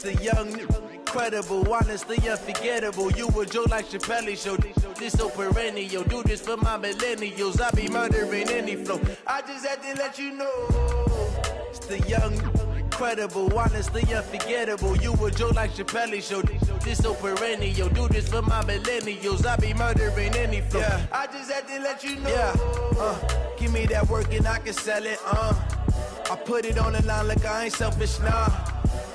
The young, incredible, honestly unforgettable. You a joke like Chappelle Show. This so perennial. Do this for my millennials. I be murdering any flow. I just had to let you know. It's the young, incredible, honestly unforgettable. You a joke like Chappelle Show. This so perennial. Do this for my millennials. I be murdering any flow. Yeah. I just had to let you know. Yeah. Give me that work and I can sell it. I put it on the line like I ain't selfish, nah.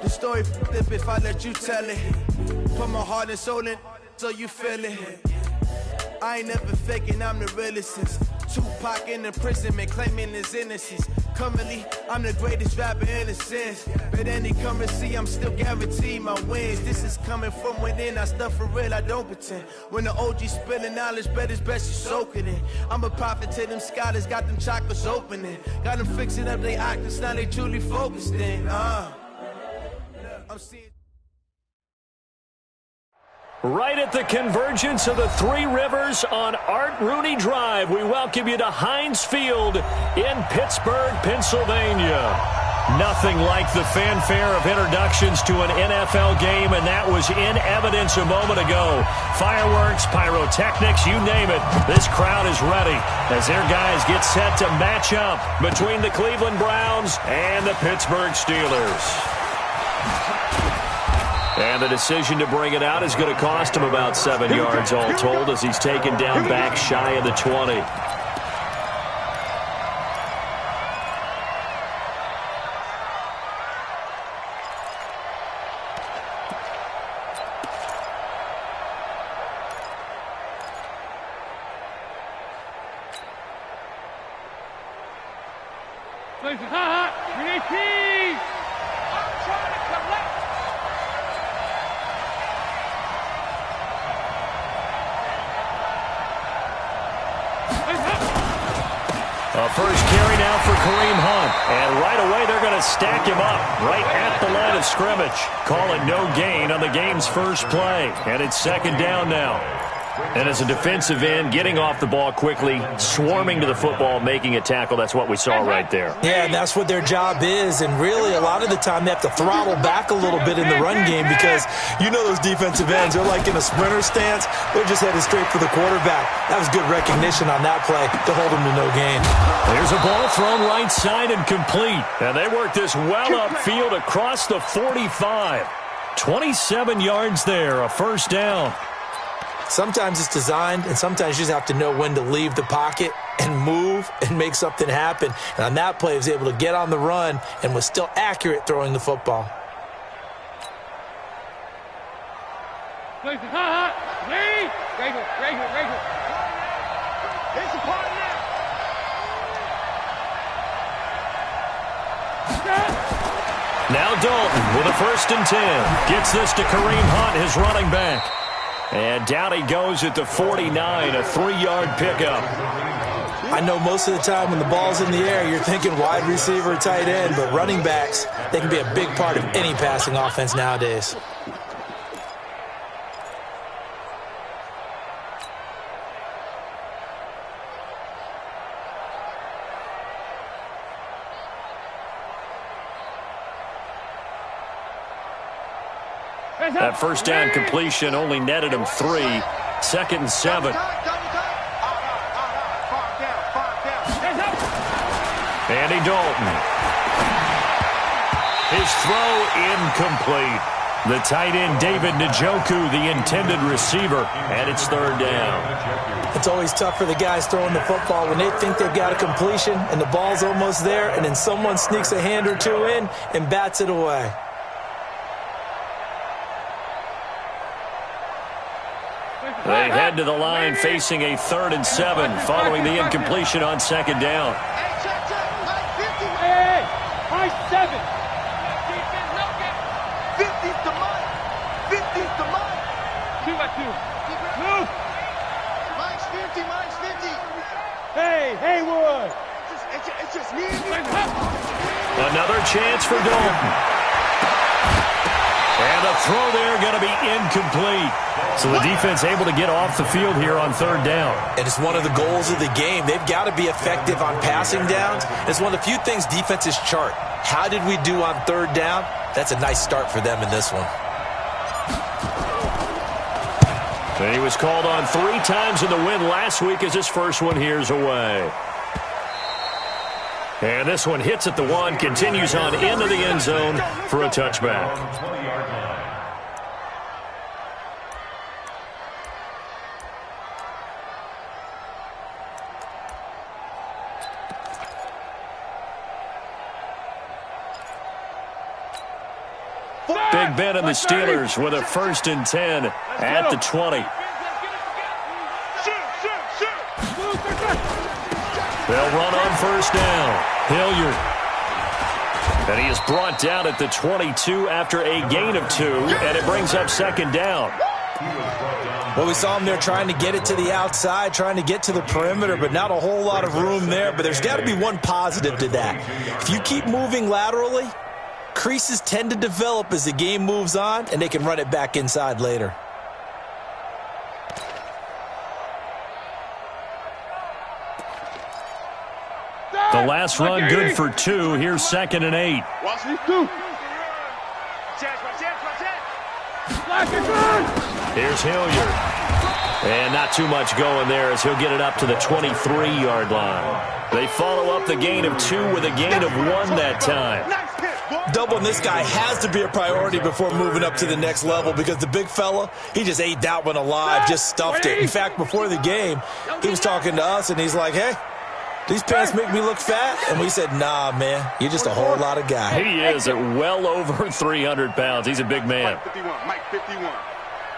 The story flip if I let you tell it. Put my heart and soul in so you feel it. I ain't never faking, I'm the realest since Tupac in imprisonment, claiming his innocence. Currently, I'm the greatest rapper in a sense. But any currency, I'm still guaranteed my wins. This is coming from within, I stuff for real, I don't pretend. When the OG spilling knowledge, bet it's best you soak it in. I'm a prophet to them scholars, got them chakras opening. Got them fixing up their octaves, now they truly focused in. I'm seeing. Right at the convergence of the Three Rivers on Art Rooney Drive, we welcome you to Heinz Field in Pittsburgh, Pennsylvania. Nothing like the fanfare of introductions to an NFL game, and that was in evidence a moment ago. Fireworks, pyrotechnics, you name it. This crowd is ready as their guys get set to match up between the Cleveland Browns and the Pittsburgh Steelers. And the decision to bring it out is going to cost him about 7 yards all told as he's taken down back shy of the 20. First carry now for Kareem Hunt. And right away, they're going to stack him up right at the line of scrimmage. Call it no gain on the game's first play. And it's second down now. And as a defensive end, getting off the ball quickly, swarming to the football, making a tackle, that's what we saw right there. Yeah, and that's what their job is. And really, a lot of the time, they have to throttle back a little bit in the run game because you know those defensive ends, they're like in a sprinter stance. They're just headed straight for the quarterback. That was good recognition on that play to hold them to no gain. There's a ball thrown right side and complete. And they work this well upfield across the 45. 27 yards there, a first down. Sometimes it's designed, and sometimes you just have to know when to leave the pocket and move and make something happen. And on that play, he was able to get on the run and was still accurate throwing the football. Now Dalton with a 1st and 10. Gets this to Kareem Hunt, his running back. And down he goes at the 49, a 3-yard pickup. I know most of the time when the ball's in the air, you're thinking wide receiver, tight end, but running backs, they can be a big part of any passing offense nowadays. That first down completion only netted him 3. 2nd and 7. Andy Dalton. His throw incomplete. The tight end David Njoku, the intended receiver, and it's 3rd down. It's always tough for the guys throwing the football when they think they've got a completion and the ball's almost there, and then someone sneaks a hand or two in and bats it away. They head to the line facing a 3rd and 7 following the incompletion on 2nd down. Hey, high 7. 50's the money. 50's the money. 2-2. Move. Mine's 50. Mine's 50. Hey, Haywood. It's just me and you. Another chance for Dalton. And the throw there going to be incomplete. So the defense able to get off the field here on 3rd down. And it's one of the goals of the game. They've got to be effective on passing downs. It's one of the few things defenses chart. How did we do on 3rd down? That's a nice start for them in this one. And he was called on 3 times in the win last week as his first one here's away. And this one hits at the 1, continues on into the end zone for a touchback. Big Ben and the Steelers with a 1st and 10 at the 20. They'll run on 1st down. Hilliard. And he is brought down at the 22 after a gain of 2, and it brings up 2nd down. Well, we saw him there trying to get it to the outside, trying to get to the perimeter, but not a whole lot of room there. But there's got to be one positive to that. If you keep moving laterally, creases tend to develop as the game moves on, and they can run it back inside later. The last run good for 2. Here's 2nd and 8. Watch these 2. Here's Hilliard. And not too much going there as he'll get it up to the 23-yard line. They follow up the gain of 2 with a gain of 1 that time. Doubling this guy has to be a priority before moving up to the next level because the big fella, he just ate that one alive, just stuffed it. In fact, before the game, he was talking to us, and he's like, hey, these pants make me look fat? And we said, nah, man, you're just a whole lot of guy. He is at well over 300 pounds. He's a big man. Mike 51, Mike 51.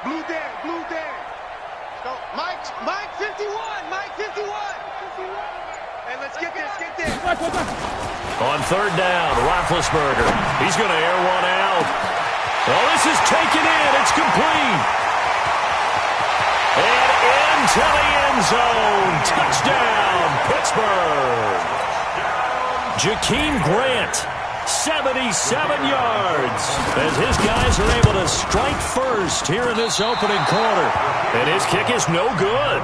Blue Dan, Blue Dan. Go, Mike 51, Mike 51. Hey, let's get this, get this. On 3rd down, Roethlisberger. He's going to air one out. Oh, this is taken in. It's complete. And into the end zone. Touchdown, Pittsburgh. Jakeem Grant, 77 yards. As his guys are able to strike first here in this opening quarter. And his kick is no good.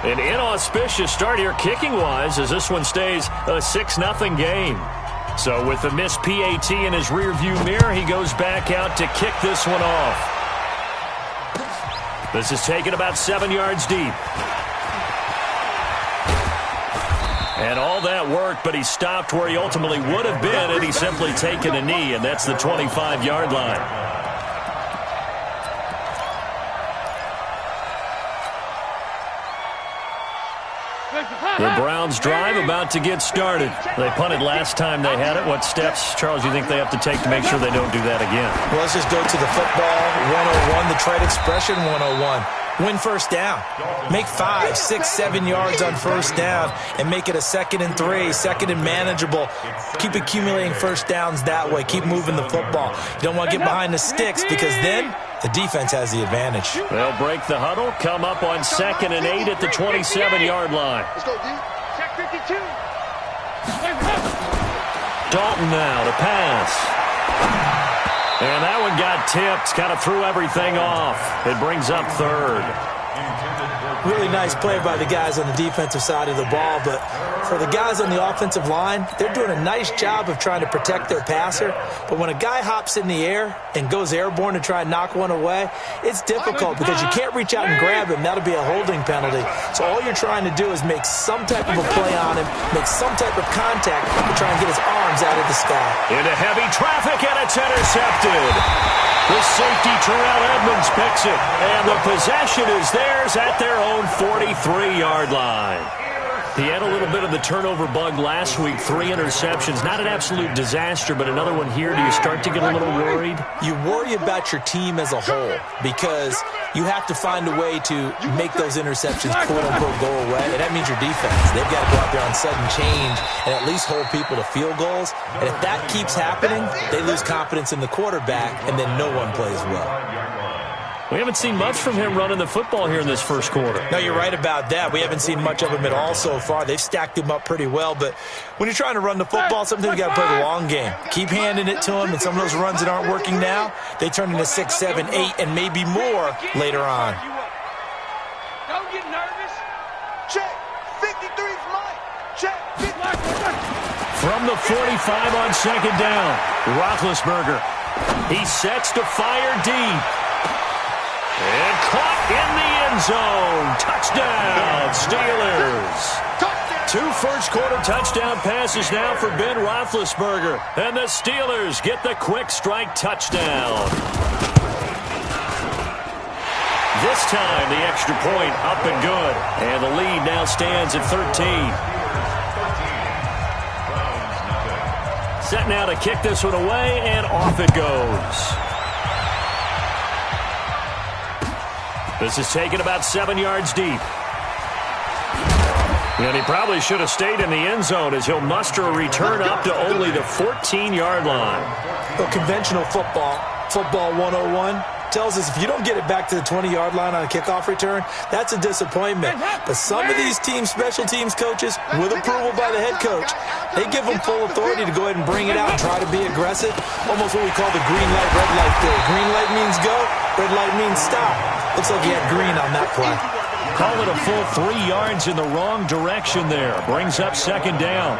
An inauspicious start here kicking-wise as this one stays a 6-0 game. So with the missed PAT in his rearview mirror, he goes back out to kick this one off. This is taken about 7 yards deep. And all that worked, but he stopped where he ultimately would have been had he simply taken a knee, and that's the 25-yard line. The Browns drive about to get started. They punted last time they had it. What steps, Charles, you think they have to take to make sure they don't do that again? Well, let's just go to the football 101, the trade expression 101. Win 1st down. Make 5, 6, 7 yards on 1st down and make it a 2nd and 3, 2nd and manageable. Keep accumulating 1st downs that way. Keep moving the football. You don't want to get behind the sticks because then the defense has the advantage. They'll break the huddle, come up on 2nd and 8 at the 27-yard line. Let's go, D. Check 52. Dalton now to pass. And that one got tipped, kind of threw everything off. It brings up 3rd. Really nice play by the guys on the defensive side of the ball, but for the guys on the offensive line, they're doing a nice job of trying to protect their passer. But when a guy hops in the air and goes airborne to try and knock one away, it's difficult because you can't reach out and grab him. That'll be a holding penalty. So all you're trying to do is make some type of a play on him, make some type of contact to try and get his arms out of the sky. Into heavy traffic, and it's intercepted. The safety, Terrell Edmonds, picks it, and the possession is theirs at their own 43-yard line. He had a little bit of the turnover bug last week, 3 interceptions. Not an absolute disaster, but another one here. Do you start to get a little worried? You worry about your team as a whole because you have to find a way to make those interceptions, quote-unquote, go away, and that means your defense. They've got to go out there on sudden change and at least hold people to field goals. And if that keeps happening, they lose confidence in the quarterback, and then no one plays well. We haven't seen much from him running the football here in this first quarter. No, you're right about that. We haven't seen much of him at all so far. They've stacked him up pretty well, but when you're trying to run the football, sometimes you got to play the long game. Keep handing it to him, and some of those runs that aren't working now, they turn into 6, 7, 8, and maybe more later on. Don't get nervous. Check. 53's Mike. Check. From the 45 on 2nd down, Roethlisberger He sets to fire deep. And caught in the end zone. Touchdown, Steelers. 2 first-quarter touchdown passes now for Ben Roethlisberger. And the Steelers get the quick strike touchdown. This time, the extra point up and good. And the lead now stands at 13. Set now to kick this one away, and off it goes. This is taken about 7 yards deep. And he probably should have stayed in the end zone as he'll muster a return up to only the 14-yard line. Well, conventional football 101, tells us if you don't get it back to the 20-yard line on a kickoff return, that's a disappointment. But some of these special teams coaches, with approval by the head coach, they give them full authority to go ahead and bring it out and try to be aggressive. Almost what we call the green light, red light theory. Green light means go, red light means stop. Looks like he had green on that play. Call it a full 3 yards in the wrong direction there. Brings up second down.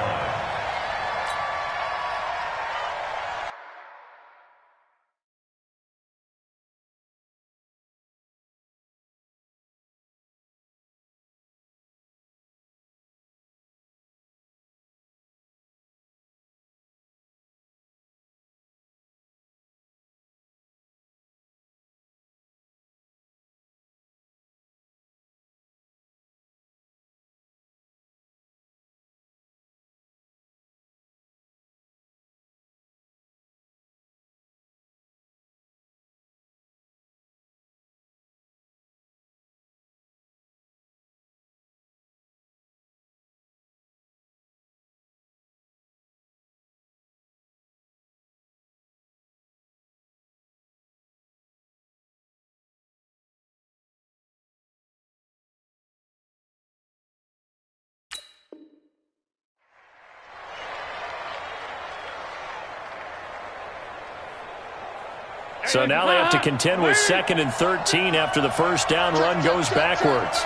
So now they have to contend with 2nd and 13 after the first down run goes backwards.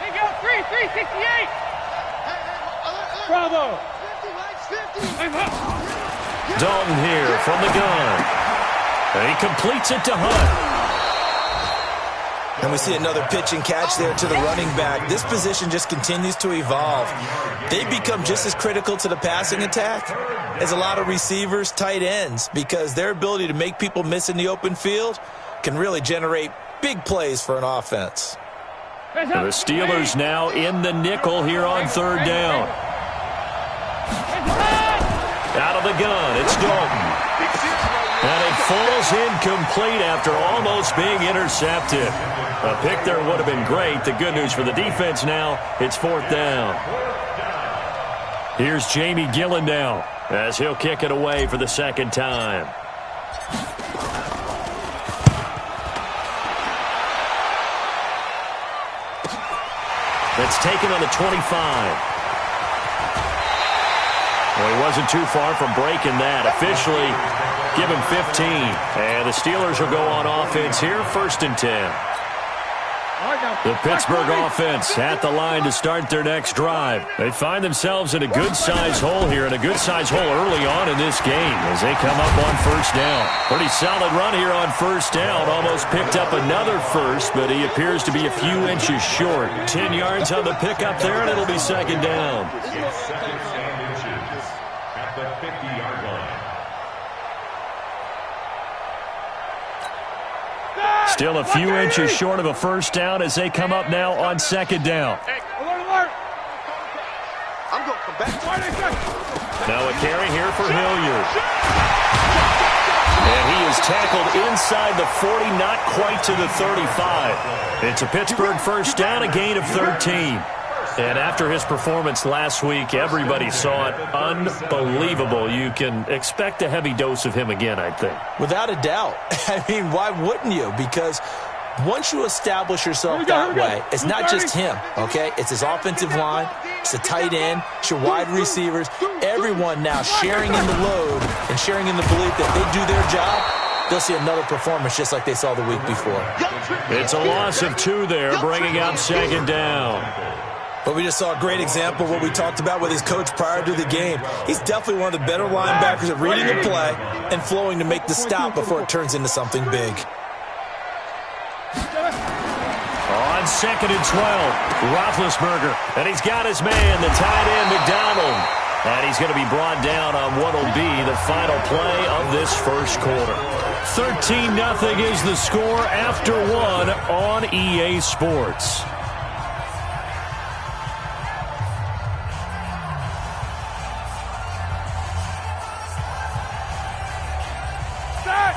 They go 368. Bravo. Dalton here from the gun. And he completes it to Hunt. And we see another pitch and catch there to the running back. This position just continues to evolve. They become just as critical to the passing attack as a lot of receivers, tight ends, because their ability to make people miss in the open field can really generate big plays for an offense. The Steelers now in the nickel here on third down. Out of the gun, it's Dalton. And it falls incomplete after almost being intercepted. A pick there would have been great. The good news for the defense now, it's 4th down. Here's Jamie Gillen now as he'll kick it away for the second time. That's taken on the 25. Well, he wasn't too far from breaking that. Officially, give him 15. And the Steelers will go on offense here, 1st and 10. The Pittsburgh offense at the line to start their next drive. They find themselves in a good-sized hole here, and a good-sized hole early on in this game as they come up on 1st down. Pretty solid run here on 1st down. Almost picked up another first, but he appears to be a few inches short. 10 yards on the pickup there, and it'll be 2nd down. At the 50-yard line. Still a few inches short of a 1st down as they come up now on 2nd down. I'm going to come back. Now a carry here for Hilliard. And he is tackled inside the 40, not quite to the 35. It's a Pittsburgh 1st down, a gain of 13. And after his performance last week, everybody saw it. Unbelievable. You can expect a heavy dose of him again, I think. Without a doubt. I mean, why wouldn't you? Because once you establish yourself that way, it's not just him, okay? It's his offensive line, it's the tight end, it's your wide receivers, everyone now sharing in the load and sharing in the belief that they do their job. They'll see another performance just like they saw the week before. It's a loss of 2 there, bringing up 2nd down. But we just saw a great example of what we talked about with his coach prior to the game. He's definitely one of the better linebackers at reading the play and flowing to make the stop before it turns into something big. On 2nd and 12, Roethlisberger, and he's got his man, the tight end, McDonald. And he's going to be brought down on what will be the final play of this first quarter. 13-0 is the score after 1 on EA Sports.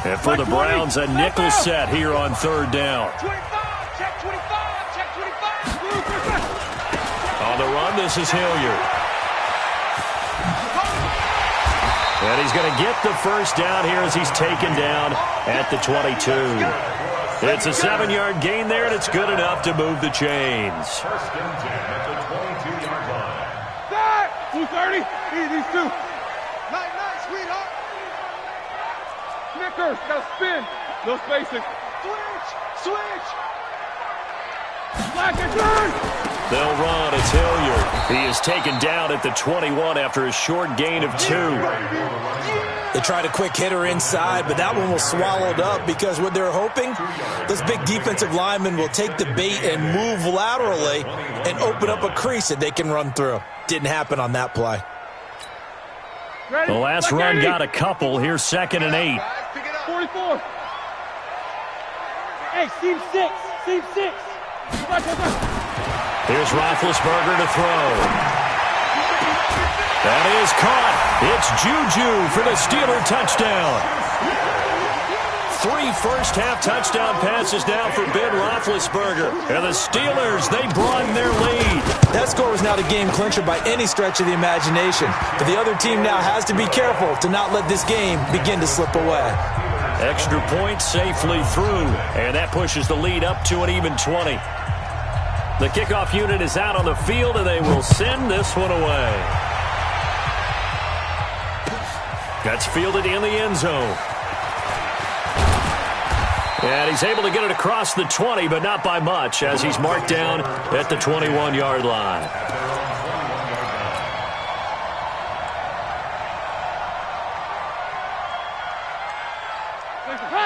And for the Browns, a nickel set here on 3rd down. 25, check 25, check 25. On the run, this is Hilliard. And he's going to get the first down here as he's taken down at the 22. It's a 7-yard gain there, and it's good enough to move the chains. First and 10 at the 22-yard line. 230. These two. Nice, sweetheart. Snickers, gotta spin. No spacing. Switch. Black and turn. They'll run. It's Hilliard. He is taken down at the 21 after a short gain of 2. They tried a quick hitter inside, but that one was swallowed up because what they're hoping, this big defensive lineman will take the bait and move laterally and open up a crease that they can run through. Didn't happen on that play. The last run got a couple. Here's 2nd and 8. 44. Hey, seam 6. Here's Roethlisberger to throw. That is caught. It's Juju for the Steeler touchdown. 3 first-half touchdown passes now for Ben Roethlisberger. And the Steelers, they broaden their lead. That score was not a game clincher by any stretch of the imagination. But the other team now has to be careful to not let this game begin to slip away. Extra point safely through. And that pushes the lead up to an even 20. The kickoff unit is out on the field, and they will send this one away. That's fielded in the end zone. And he's able to get it across the 20, but not by much, as he's marked down at the 21-yard line.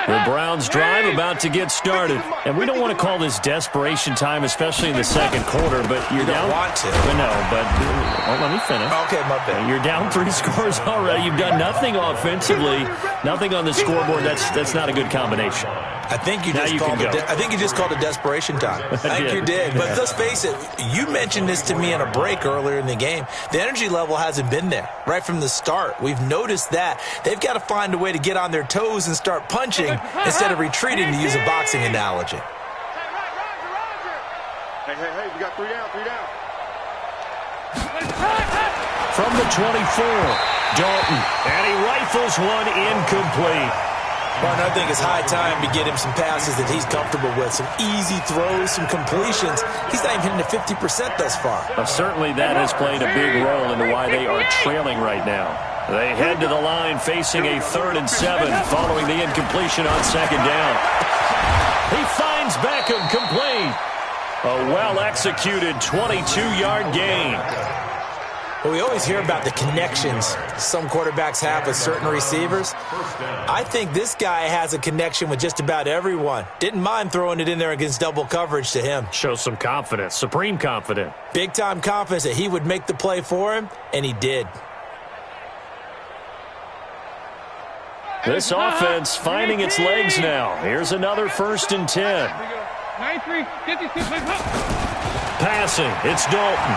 The Browns drive about to get started. And we don't want to call this desperation time, especially in the second quarter, but you're down. You don't want to. No, but let me finish. Okay, my bad. You're down 3 scores already. You've done nothing offensively, nothing on the scoreboard. That's not a good combination. I think you just called it desperation time. I think you did. But let's face it, you mentioned this to me in a break earlier in the game. The energy level hasn't been there right from the start. We've noticed that. They've got to find a way to get on their toes and start punching instead of retreating, to use a boxing analogy. Hey, we got 3 down. From the 24, Dalton, and he rifles one incomplete. Martin, I think it's high time to get him some passes that he's comfortable with, some easy throws, some completions. He's not even hitting to 50% thus far. Certainly that has played a big role into why they are trailing right now. They head to the line facing a 3rd and 7 following the incompletion on 2nd down. He finds Beckham complete. A well-executed 22-yard gain. Well, we always hear about the connections some quarterbacks have with certain receivers. I think this guy has a connection with just about everyone. Didn't mind throwing it in there against double coverage to him. Shows some confidence, supreme confidence. Big-time confidence that he would make the play for him, and he did. This offense finding its legs now. Here's another 1st and 10. 93, 56, Passing, it's Dalton.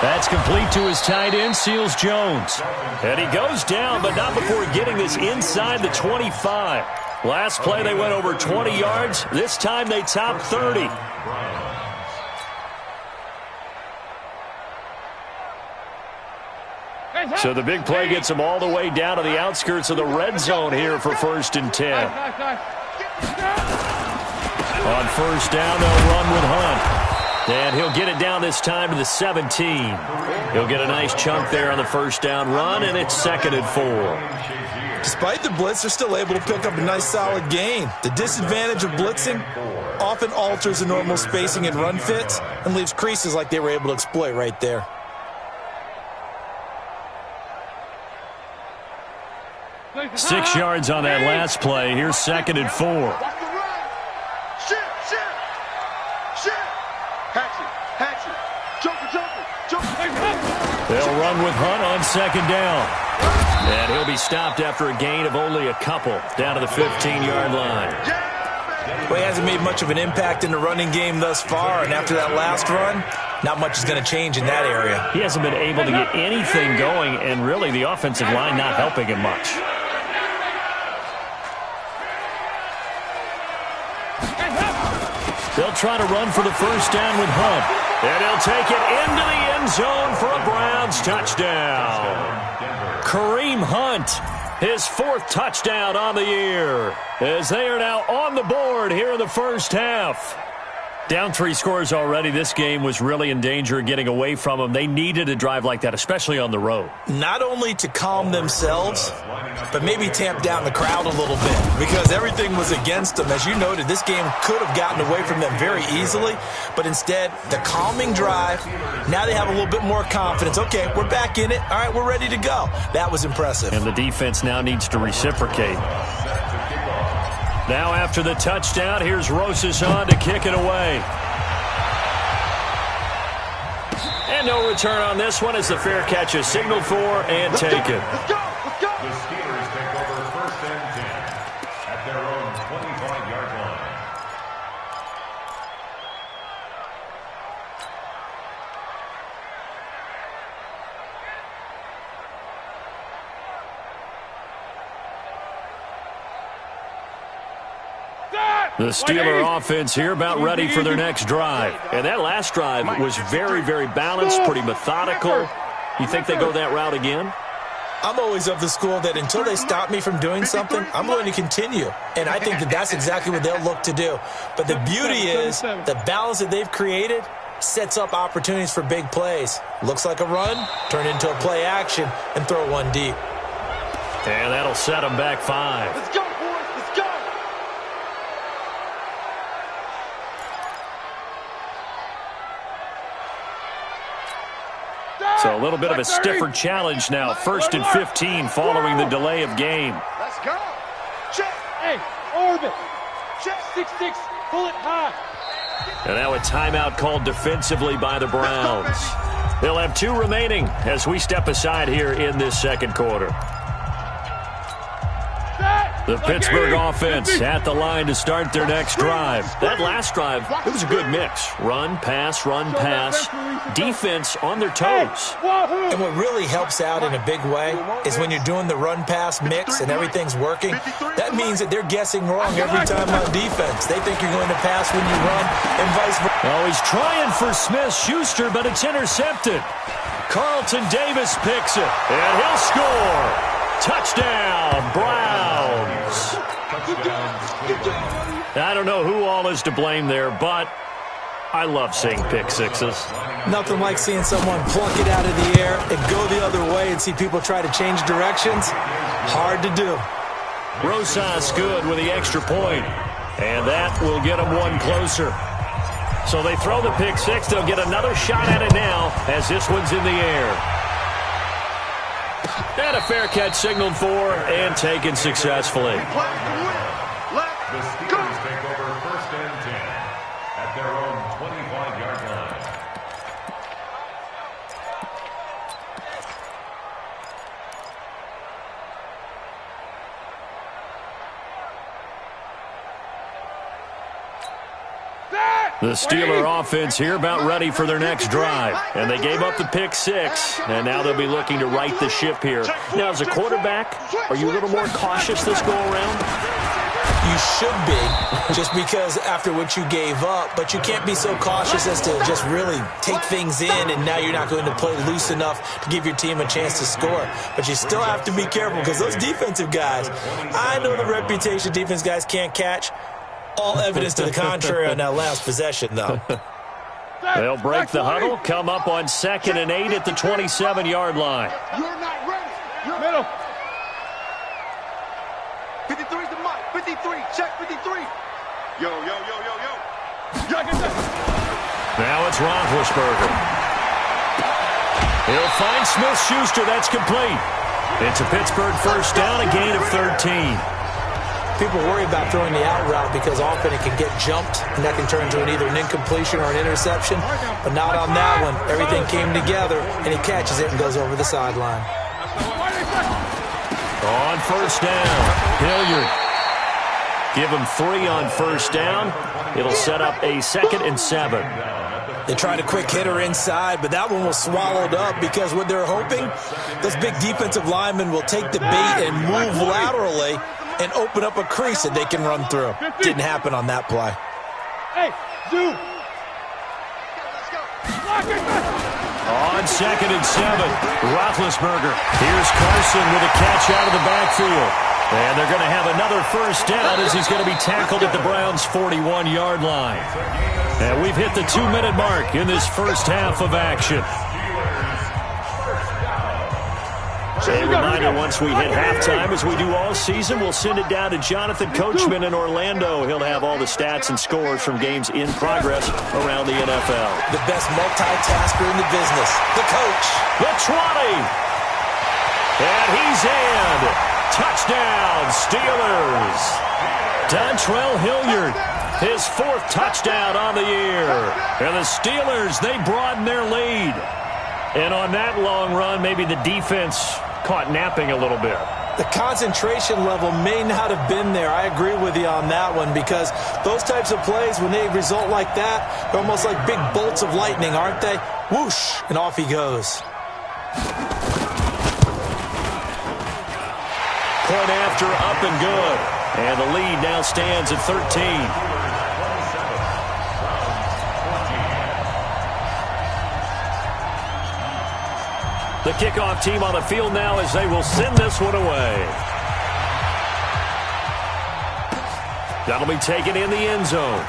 That's complete to his tight end, Seals Jones. And he goes down, but not before getting this inside the 25. Last play, they went over 20 yards. This time, they topped 30. So the big play gets them all the way down to the outskirts of the red zone here for 1st and 10. On 1st down, they'll run with Hunt. And he'll get it down this time to the 17. He'll get a nice chunk there on the 1st down run, and it's 2nd and 4. Despite the blitz, they're still able to pick up a nice solid gain. The disadvantage of blitzing, often alters the normal spacing and run fits and leaves creases like they were able to exploit right there. Six yards on that last play. Here's 2nd and 4. They'll run with Hunt on 2nd down. And he'll be stopped after a gain of only a couple down to the 15-yard line. Well, he hasn't made much of an impact in the running game thus far, and after that last run, not much is going to change in that area. He hasn't been able to get anything going, and really the offensive line not helping him much. They'll try to run for the first down with Hunt. And he'll take it into the end zone for a Browns touchdown. Kareem Hunt, his 4th touchdown on the year, as they are now on the board here in the first half. Down 3 scores already. This game was really in danger of getting away from them. They needed a drive like that, especially on the road. Not only to calm themselves, but maybe tamp down the crowd a little bit, because everything was against them. As you noted, this game could have gotten away from them very easily, but instead, the calming drive, now they have a little bit more confidence. Okay, we're back in it. All right, we're ready to go. That was impressive. And the defense now needs to reciprocate. Now after the touchdown, here's Rosas on to kick it away. And no return on this one as the fair catch is signaled for and taken. Let's go! Let's go! The Steelers take over 1st and 10 at their own 25-yard line. The Steeler offense here about ready for their next drive. And that last drive was very, very balanced, pretty methodical. You think they go that route again? I'm always of the school that until they stop me from doing something, I'm going to continue. And I think that that's exactly what they'll look to do. But the beauty is the balance that they've created sets up opportunities for big plays. Looks like a run, turn into a play action, and throw one deep. And that'll set them back 5. Let's go, boys! Let's go! So a little bit of a stiffer challenge now. 1st and 15 following the delay of game. Let's go! Check! Hey, orbit! Check! 6-6, pull it high! And now a timeout called defensively by the Browns. They'll have 2 remaining as we step aside here in this 2nd quarter. The Pittsburgh offense at the line to start their next drive. That last drive, it was a good mix. Run, pass, defense on their toes. And what really helps out in a big way is when you're doing the run-pass mix and everything's working, that means that they're guessing wrong every time on defense. They think you're going to pass when you run and vice versa. Oh, he's trying for Smith-Schuster, but it's intercepted. Carlton Davis picks it, and he'll score. Touchdown, Browns. I don't know who all is to blame there, but I love seeing pick sixes. Nothing like seeing someone pluck it out of the air and go the other way and see people try to change directions. Hard to do. Rosas good with the extra point, and that will get them one closer. So they throw the pick six. They'll get another shot at it now as this one's in the air. And a fair catch signaled for and taken successfully. The Steelers take over 1st and 10 at their own 25-yard line. The Steeler offense here about ready for their next drive. And they gave up the pick six, and now they'll be looking to right the ship here. Now, as a quarterback, are you a little more cautious this go-around? You should be, just because after what you gave up, but you can't be so cautious as to just really take things in, and now you're not going to play loose enough to give your team a chance to score. But you still have to be careful because those defensive guys, I know the reputation defense guys can't catch. All evidence to the contrary on that last possession, though. They'll break the huddle, come up on 2nd and 8 at the 27-yard line. You're not ready. You're middle. 53's the mic. 53. Check 53. Yo. Now it's Roethlisberger. He'll find Smith-Schuster. That's complete. It's a Pittsburgh first down, a gain of 13. People worry about throwing the out route because often it can get jumped, and that can turn into either an incompletion or an interception. But not on that one. Everything came together, and he catches it and goes over the sideline. On first down, Hilliard. Give him 3 on first down. It'll set up a 2nd and 7. They tried a quick hitter inside, but that one was swallowed up because what they're hoping, those big defensive linemen will take the bait and move laterally and open up a crease that they can run through. Didn't happen on that play. Hey, dude. On 2nd and 7, Roethlisberger. Here's Carson with a catch out of the backfield. And they're going to have another first down as he's going to be tackled at the Browns' 41-yard line. And we've hit the 2-minute mark in this first half of action. A reminder, once we hit halftime, as we do all season, we'll send it down to Jonathan Coachman in Orlando. He'll have all the stats and scores from games in progress around the NFL. The best multitasker in the business, the coach. The 20. And he's in. Touchdown, Steelers. Dontrell Hilliard, his 4th touchdown on the year. And the Steelers, they broaden their lead. And on that long run, maybe the defense caught napping a little bit. The concentration level may not have been there. I agree with you on that one because those types of plays, when they result like that, they're almost like big bolts of lightning, aren't they? Whoosh, and off he goes. Point after, up and good. And the lead now stands at 13. The kickoff team on the field now as they will send this one away. That'll be taken in the end zone.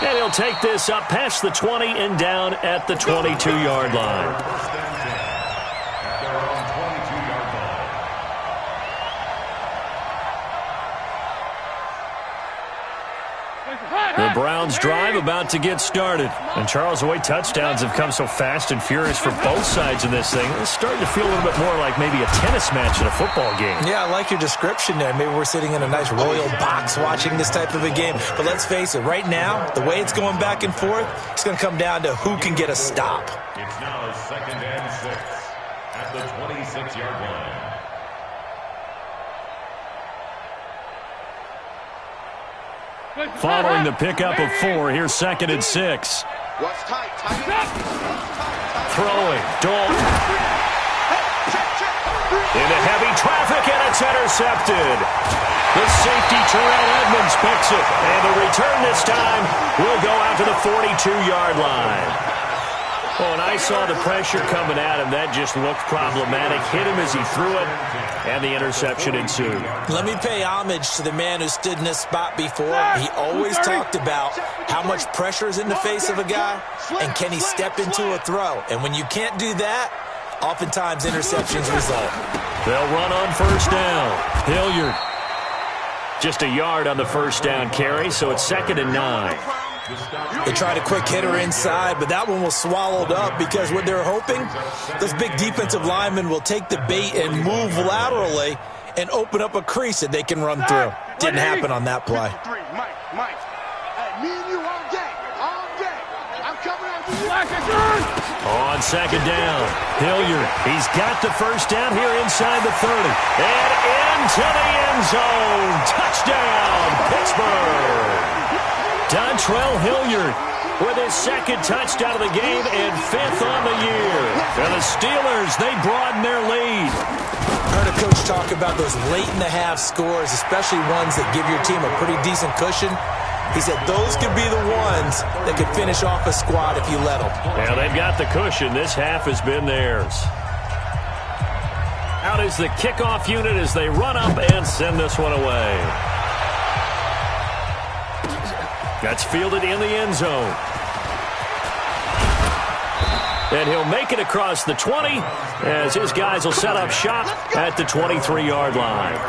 And he'll take this up past the 20 and down at the 22-yard line. The Browns drive about to get started. And Charles, the way touchdowns have come so fast and furious for both sides in this thing, it's starting to feel a little bit more like maybe a tennis match in a football game. Yeah, I like your description there. Maybe we're sitting in a nice royal box watching this type of a game. But let's face it, right now, the way it's going back and forth, it's going to come down to who can get a stop. It's now 2nd and 6 at the 26-yard line. Following the pickup of 4, here's 2nd and 6. Throwing, Dalton. Into heavy traffic, and it's intercepted. The safety, Terrell Edmonds, picks it. And the return this time will go out to the 42-yard line. Oh, and I saw the pressure coming at him. That just looked problematic. Hit him as he threw it, and the interception ensued. Let me pay homage to the man who stood in this spot before. He always talked about how much pressure is in the face of a guy, and can he step into a throw. And when you can't do that, oftentimes interceptions result. They'll run on first down. Hilliard. Just a yard on the first down carry, so it's 2nd and 9. They tried a quick hitter inside, but that one was swallowed up because what they're hoping, those big defensive linemen will take the bait and move laterally and open up a crease that they can run through. Didn't happen on that play. Mike. Me and you all day. I'm coming after you. On 2nd down, Hilliard. He's got the first down here inside the 30. And into the end zone. Touchdown, Pittsburgh. Dontrell Hilliard with his 2nd touchdown of the game and 5th on the year. And the Steelers, they broaden their lead. I heard a coach talk about those late-in-the-half scores, especially ones that give your team a pretty decent cushion. He said those could be the ones that could finish off a squad if you let them. Yeah, they've got the cushion. This half has been theirs. Out is the kickoff unit as they run up and send this one away. That's fielded in the end zone. And he'll make it across the 20 as his guys will set up shop at the 23-yard line.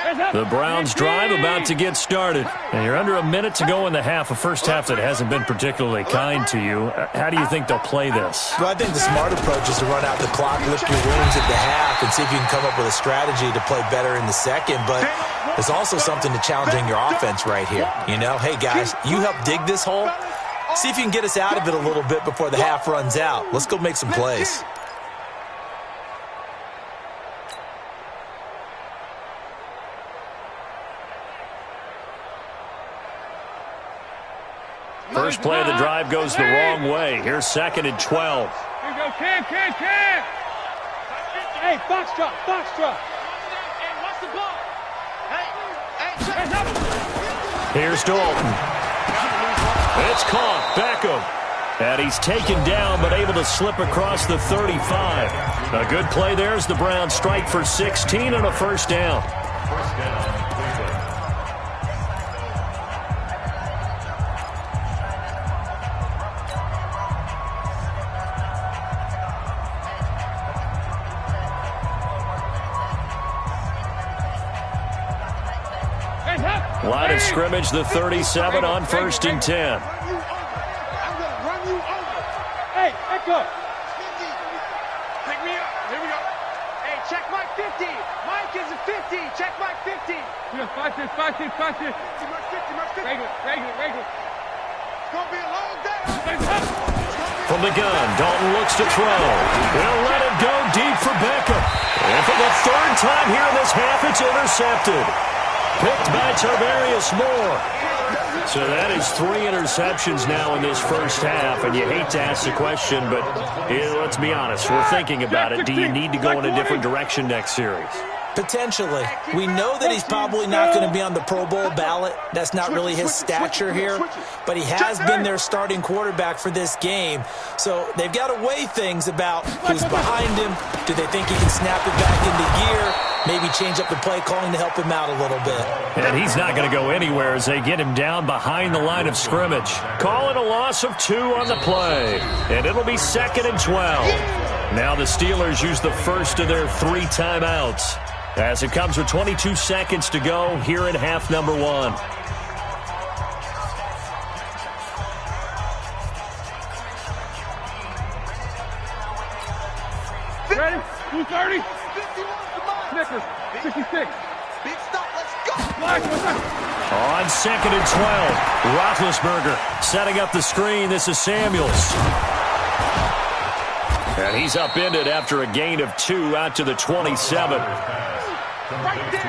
The Browns drive about to get started. And you're under a minute to go in the half, a first half that hasn't been particularly kind to you. How do you think they'll play this? Well, I think the smart approach is to run out the clock, lift your wings at the half, and see if you can come up with a strategy to play better in the second. But there's also something to challenging your offense right here. You know, hey, guys, you help dig this hole. See if you can get us out of it a little bit before the half runs out. Let's go make some plays. First play of the drive goes the wrong way. Here's 2nd and 12. Here you go, Cam. Hey, box drop. Hey, watch the ball. Hey, Here's Dalton. It's caught. Beckham. And he's taken down but able to slip across the 35. A good play there as the Browns strike for 16 and a first down. Line of scrimmage, the 37 on 1st and 10. I'm going to run you over. Hey, Echo. Pick me up. Here we go. Hey, check Mike 50. Mike is a 50. Check Mike 50. Yeah, 5-6. Mark 50. Regular. It's going to be a long day. From the gun, Dalton looks to throw. They'll let it go deep for Beckham. And for the 3rd time here in this half, it's intercepted. Picked by Tarvarius Moore. So that is 3 interceptions now in this first half, and you hate to ask the question, but let's be honest, we're thinking about it. Do you need to go in a different direction next series? Potentially. We know that he's probably not going to be on the Pro Bowl ballot. That's not really his stature here. But he has been their starting quarterback for this game. So they've got to weigh things about who's behind him. Do they think he can snap it back into gear? Maybe change up the play calling to help him out a little bit. And he's not going to go anywhere as they get him down behind the line of scrimmage. Call it a loss of 2 on the play. And it'll be 2nd and 12. Now the Steelers use the first of their 3 timeouts, as it comes with 22 seconds to go here in half number 1. Ready? 230. Snickers. 66. Big stop. Let's go. On 2nd and 12, Roethlisberger setting up the screen. This is Samuels. And he's upended after a gain of 2 out to the 27. Right there.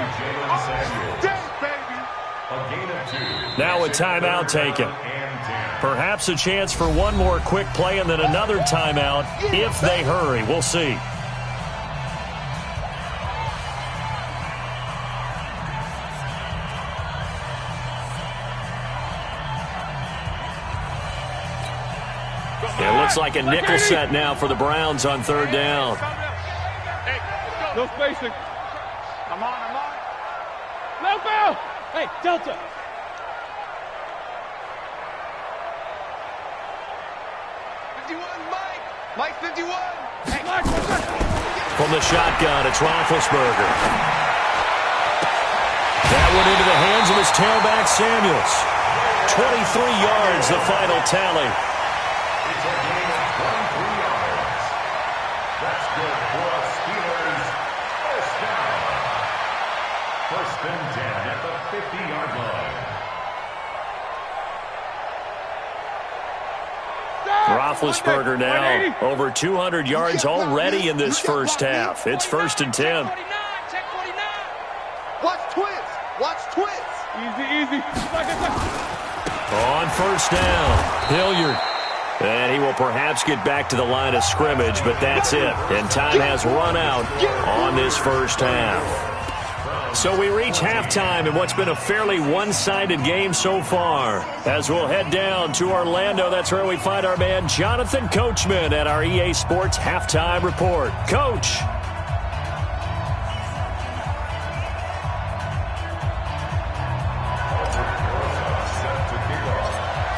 Now a timeout taken. Perhaps a chance for one more quick play and then another timeout if they hurry. We'll see. It looks like a nickel set now for the Browns on 3rd down. No spacing. I'm on. No foul. Hey, Delta. Mike 51. Hey, From the shotgun, it's Roethlisberger. That one into the hands of his tailback, Samuels. 23 yards, the final tally. It's a gain of 23 yards. That's good for a Steelers first down. 1st and 10 at the 50-yard line. Roethlisberger now over 200 yards already in this first half. It's 1st and 10. Watch twins. Easy. On 1st down, Hilliard. And he will perhaps get back to the line of scrimmage, but that's it. And time has run out on this first half. So we reach halftime in what's been a fairly one-sided game so far. As we'll head down to Orlando, that's where we find our man Jonathan Coachman at our EA Sports Halftime Report. Coach.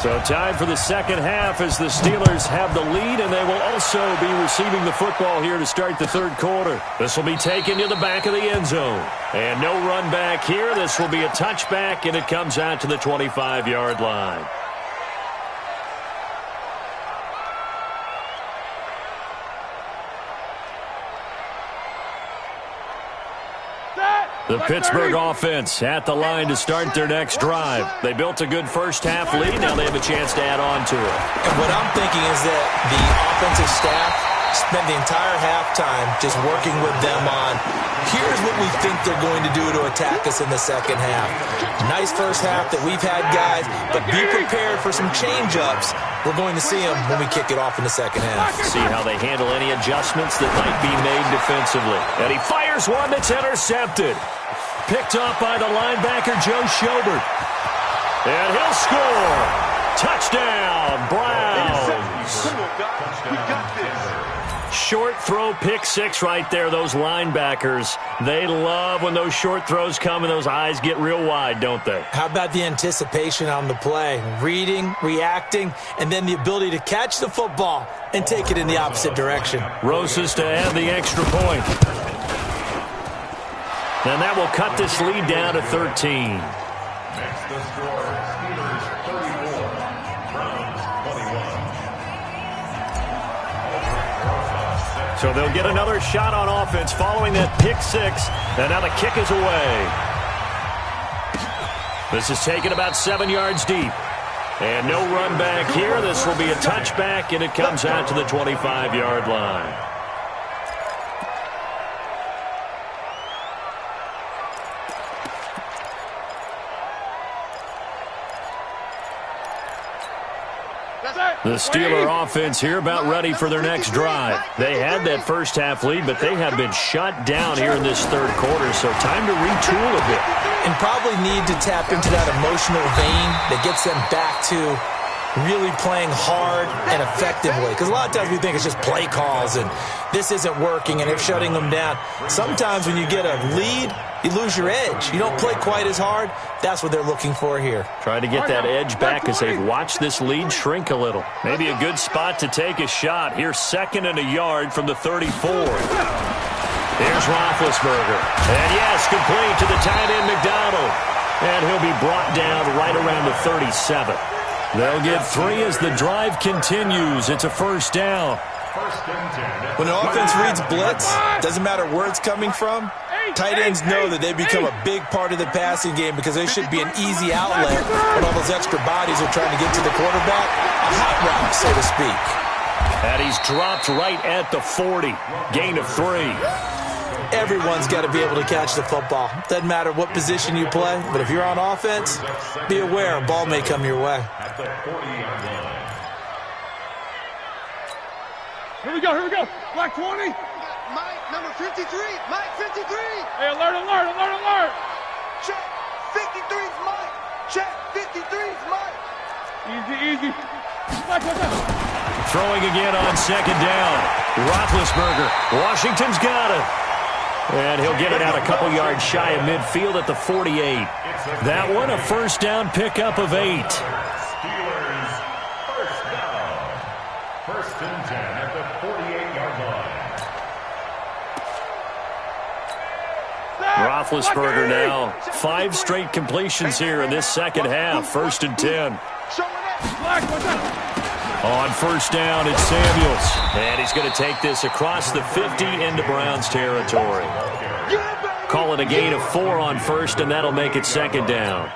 So time for the second half as the Steelers have the lead, and they will also be receiving the football here to start the third quarter. This will be taken to the back of the end zone. And no run back here. This will be a touchback, and it comes out to the 25-yard line. The Pittsburgh offense at the line to start their next drive. They built a good first-half lead. Now they have a chance to add on to it. And what I'm thinking is that the offensive staff spent the entire halftime just working with them on, here's what we think they're going to do to attack us in the second half. Nice first half that we've had, guys, but be prepared for some change-ups. We're going to see them when we kick it off in the second half. See how they handle any adjustments that might be made defensively. And he fires one that's intercepted. Picked up by the linebacker, Joe Schobert. And he'll score. Touchdown, Browns. We got this. Short throw, pick six right there. Those linebackers, they love when those short throws come and those eyes get real wide, don't they? How about the anticipation on the play? Reading, reacting, and then the ability to catch the football and take it in the opposite direction. Rosas to add the extra point. And that will cut this lead down to 13. Next the score, Steelers 34, Browns 21. So they'll get another shot on offense following that pick six. And now the kick is away. This is taken about 7 yards deep. And no run back here. This will be a touchback, and it comes out to the 25-yard line. The Steeler offense here about ready for their next drive. They had that first half lead, but they have been shut down here in this third quarter, so time to retool a bit. And probably need to tap into that emotional vein that gets them back to really playing hard and effectively. Because a lot of times we think it's just play calls and this isn't working and it's shutting them down. Sometimes when you get a lead, you lose your edge. You don't play quite as hard. That's what they're looking for here. Try to get that edge back as they've watched this lead shrink a little. Maybe a good spot to take a shot. Here's 2nd and a yard from the 34. There's Roethlisberger. And yes, complete to the tight end McDonald. And he'll be brought down right around the 37. They'll get 3 as the drive continues. It's a first down. When the offense reads blitz, doesn't matter where it's coming from, tight ends know that they become a big part of the passing game because they should be an easy outlet when all those extra bodies are trying to get to the quarterback. A hot route, so to speak. And he's dropped right at the 40. Gain of 3. Everyone's got to be able to catch the football. Doesn't matter what position you play, but if you're on offense, be aware a ball may come your way. Here we go, here we go. Black 20. Mike, number 53. Mike, 53. Hey, alert, alert, alert, alert. Check. 53's Mike. Check. 53's Mike. Easy, easy. Black, what's up? Throwing again on 2nd down. Roethlisberger. Washington's got it. And he'll get it out a couple yards shy of midfield at the 48. That one, a first down pickup of 8. Steelers first down. 1st and 10 at the 48-yard line. Roethlisberger now. 5 straight completions here in this second half. 1st and 10. Black, what's up? On first down, it's Samuels. And he's going to take this across the 50 into Browns territory. Call it a gain of 4 on first, and that'll make it 2nd down.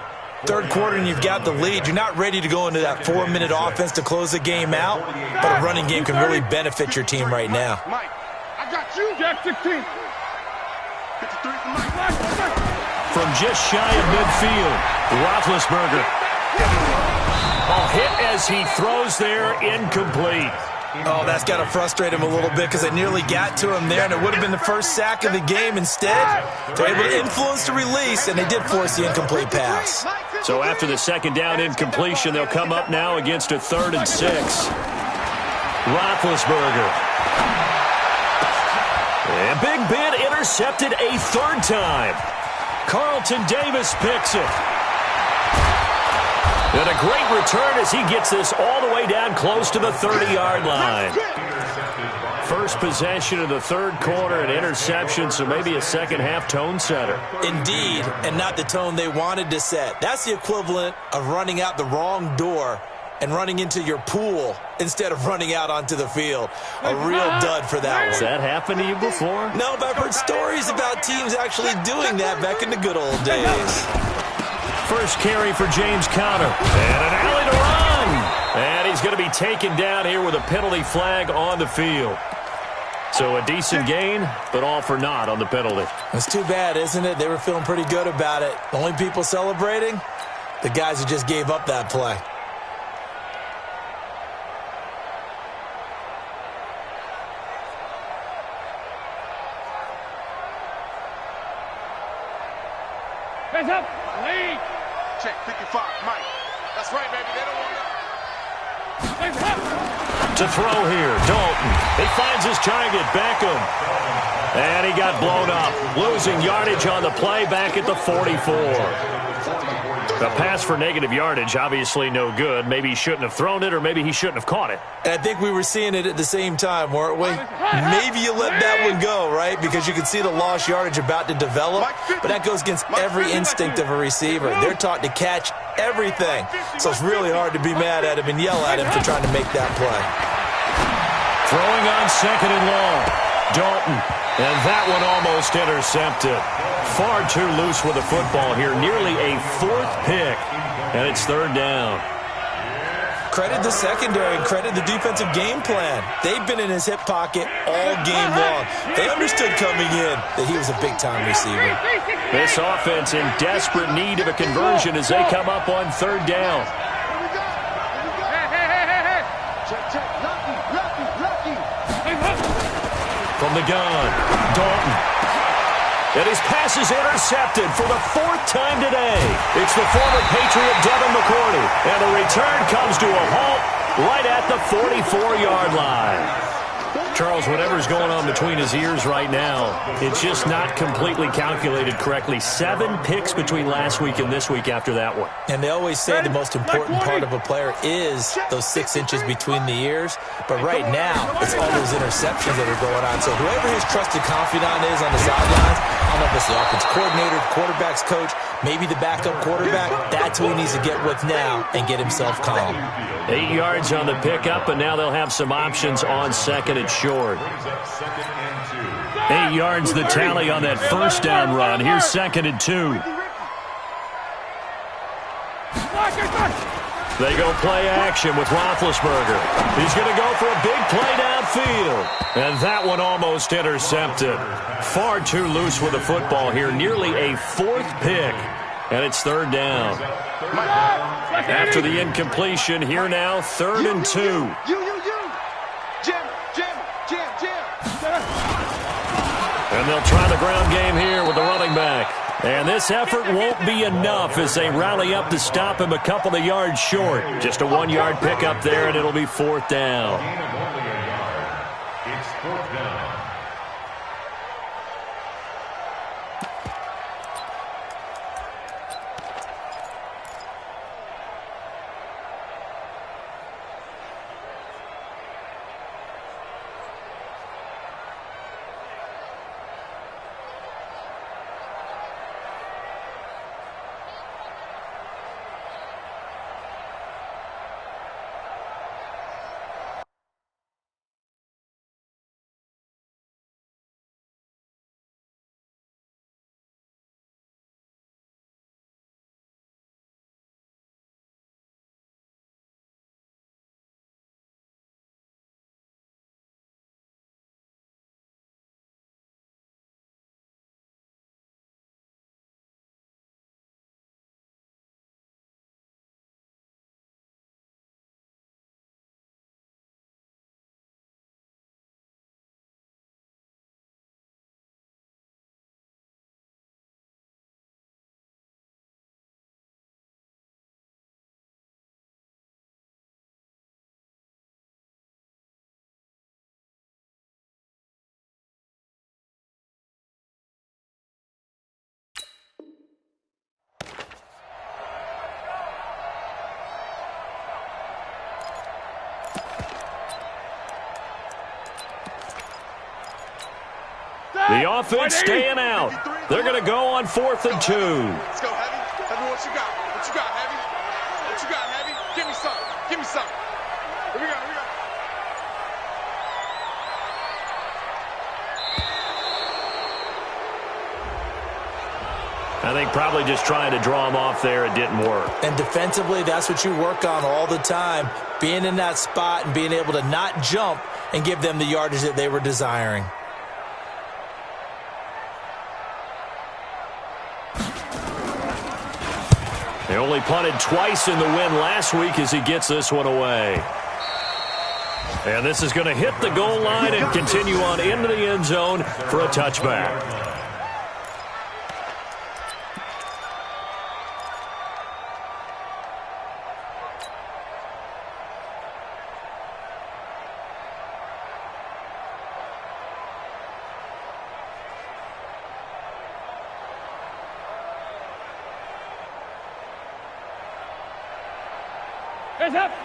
Third quarter and you've got the lead. You're not ready to go into that 4-minute offense to close the game out, but a running game can really benefit your team right now. Mike, I got you. Jack 16. 53's Mike. From just shy of midfield, Roethlisberger. A hit as he throws there, incomplete. Oh, that's got to frustrate him a little bit because they nearly got to him there, and it would have been the first sack of the game. Instead, they're able to influence the release, and they did force the incomplete pass. So after the 2nd down incompletion, they'll come up now against a 3rd and 6. Roethlisberger. And Big Ben intercepted a 3rd time. Carlton Davis picks it. And a great return as he gets this all the way down close to the 30-yard line. First possession of the third quarter, an interception, so maybe a second-half tone setter. Indeed, and not the tone they wanted to set. That's the equivalent of running out the wrong door and running into your pool instead of running out onto the field. A real dud for that one. Has that happened to you before? No, but I've heard stories about teams actually doing that back in the good old days. First carry for James Conner. And an alley to run. And he's going to be taken down here with a penalty flag on the field. So a decent gain, but all for naught on the penalty. That's too bad, isn't it? They were feeling pretty good about it. The only people celebrating, the guys who just gave up that play. Hands up. Lead. Check 55, Mike. That's right, baby. They don't want that. Hands up. To throw here, Dalton. He finds his target, Beckham. And he got blown up, losing yardage on the play back at the 44. A pass for negative yardage, obviously no good. Maybe he shouldn't have thrown it, or maybe he shouldn't have caught it. And I think we were seeing it at the same time, weren't we? Maybe you let that one go, right? Because you can see the lost yardage about to develop, but that goes against every instinct of a receiver. They're taught to catch everything. So it's really hard to be mad at him and yell at him for trying to make that play. Throwing on second and long. Dalton. And that one almost intercepted. Far too loose with the football here. Nearly a fourth pick. And it's third down. Credit the secondary and credit the defensive game plan. They've been in his hip pocket all game long. They understood coming in that he was a big-time receiver. This offense in desperate need of a conversion as they come up on third down. Check. Lucky. From the gun, Dalton. And his pass is intercepted for the fourth time today. It's the former Patriot Devin McCourty. And the return comes to a halt right at the 44-yard line. Charles, whatever's going on between his ears right now, it's just not completely calculated correctly. 7 picks between last week and this week after that one. And they always say the most important part of a player is those 6 inches between the ears. But right now, it's all those interceptions that are going on. So whoever his trusted confidant is on the sidelines, I don't know if it's the offense coordinator, the quarterback's coach, maybe the backup quarterback, that's who he needs to get with now and get himself calm. 8 yards on the pickup, and now they'll have some options on second and short. 8 yards the tally on that first down run. Here's second and 2. They go play action with Roethlisberger. He's going to go for a big play downfield. And that one almost intercepted. Far too loose with the football here. Nearly a fourth pick. And it's third down. After the incompletion, here now, third and 2. You. Jam. And they'll try the ground game here with the running back. And this effort won't be enough as they rally up to stop him a couple of yards short. Just a 1-yard pickup there, and it'll be fourth down. It's fourth down. The offense staying out. They're going to go on 4th and 2. Let's go, Heavy. Heavy, what you got? What you got, Heavy? What you got, Heavy? Give me some. Give me some. Here we go. Here we go. I think probably just trying to draw him off there, it didn't work. And defensively, that's what you work on all the time, being in that spot and being able to not jump and give them the yardage that they were desiring. They only punted twice in the win last week as he gets this one away. And this is going to hit the goal line and continue on into the end zone for a touchback.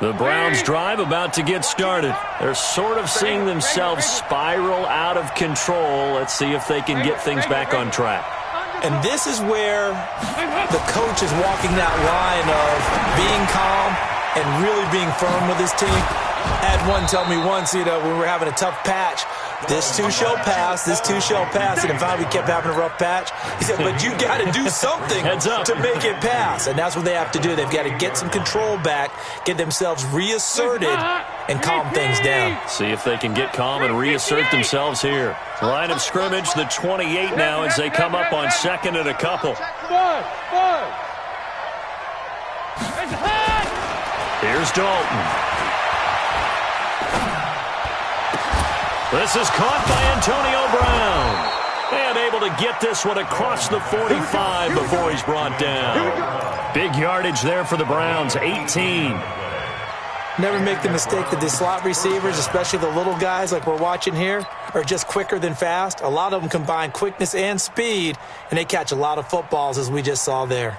The Browns drive about to get started. They're sort of seeing themselves spiral out of control. Let's see if they can get things back on track. And this is where the coach is walking that line of being calm and really being firm with his team. I had one tell me once, when we were having a tough patch, this too shall pass, this too shall pass. And finally we kept having a rough patch. He said, but you got to do something to make it pass. And that's what they have to do. They've got to get some control back, get themselves reasserted, and calm things down. See if they can get calm and reassert themselves here. Line of scrimmage, the 28 now as they come up on 2nd and a couple. Here's Dalton. This is caught by Antonio Brown. And able to get this one across the 45 before he's brought down. Big yardage there for the Browns, 18. Never make the mistake that the slot receivers, especially the little guys like we're watching here, are just quicker than fast. A lot of them combine quickness and speed, and they catch a lot of footballs, as we just saw there.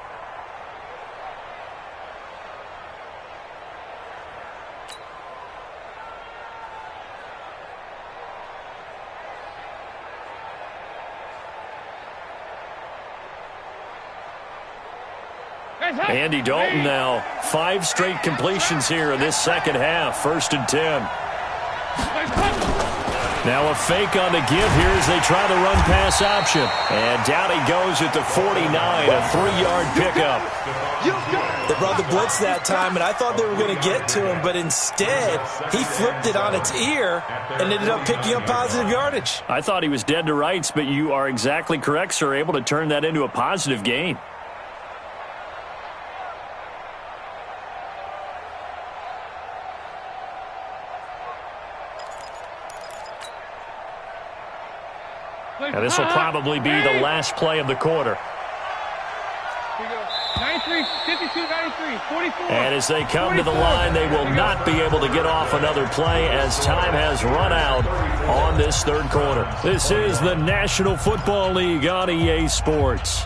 Andy Dalton now, 5 straight completions here in this second half. 1st and 10. Now a fake on the give here as they try the run-pass option. And down he goes at the 49, a 3-yard pickup. They brought the blitz that time, and I thought they were going to get to him, but instead he flipped it on its ear and ended up picking up positive yardage. I thought he was dead to rights, but you are exactly correct, sir, able to turn that into a positive gain. And this will probably be the last play of the quarter. 93, 52, 93, 44. And as they come to the line, they will not be able to get off another play as time has run out on this 3rd quarter. This is the National Football League on EA Sports.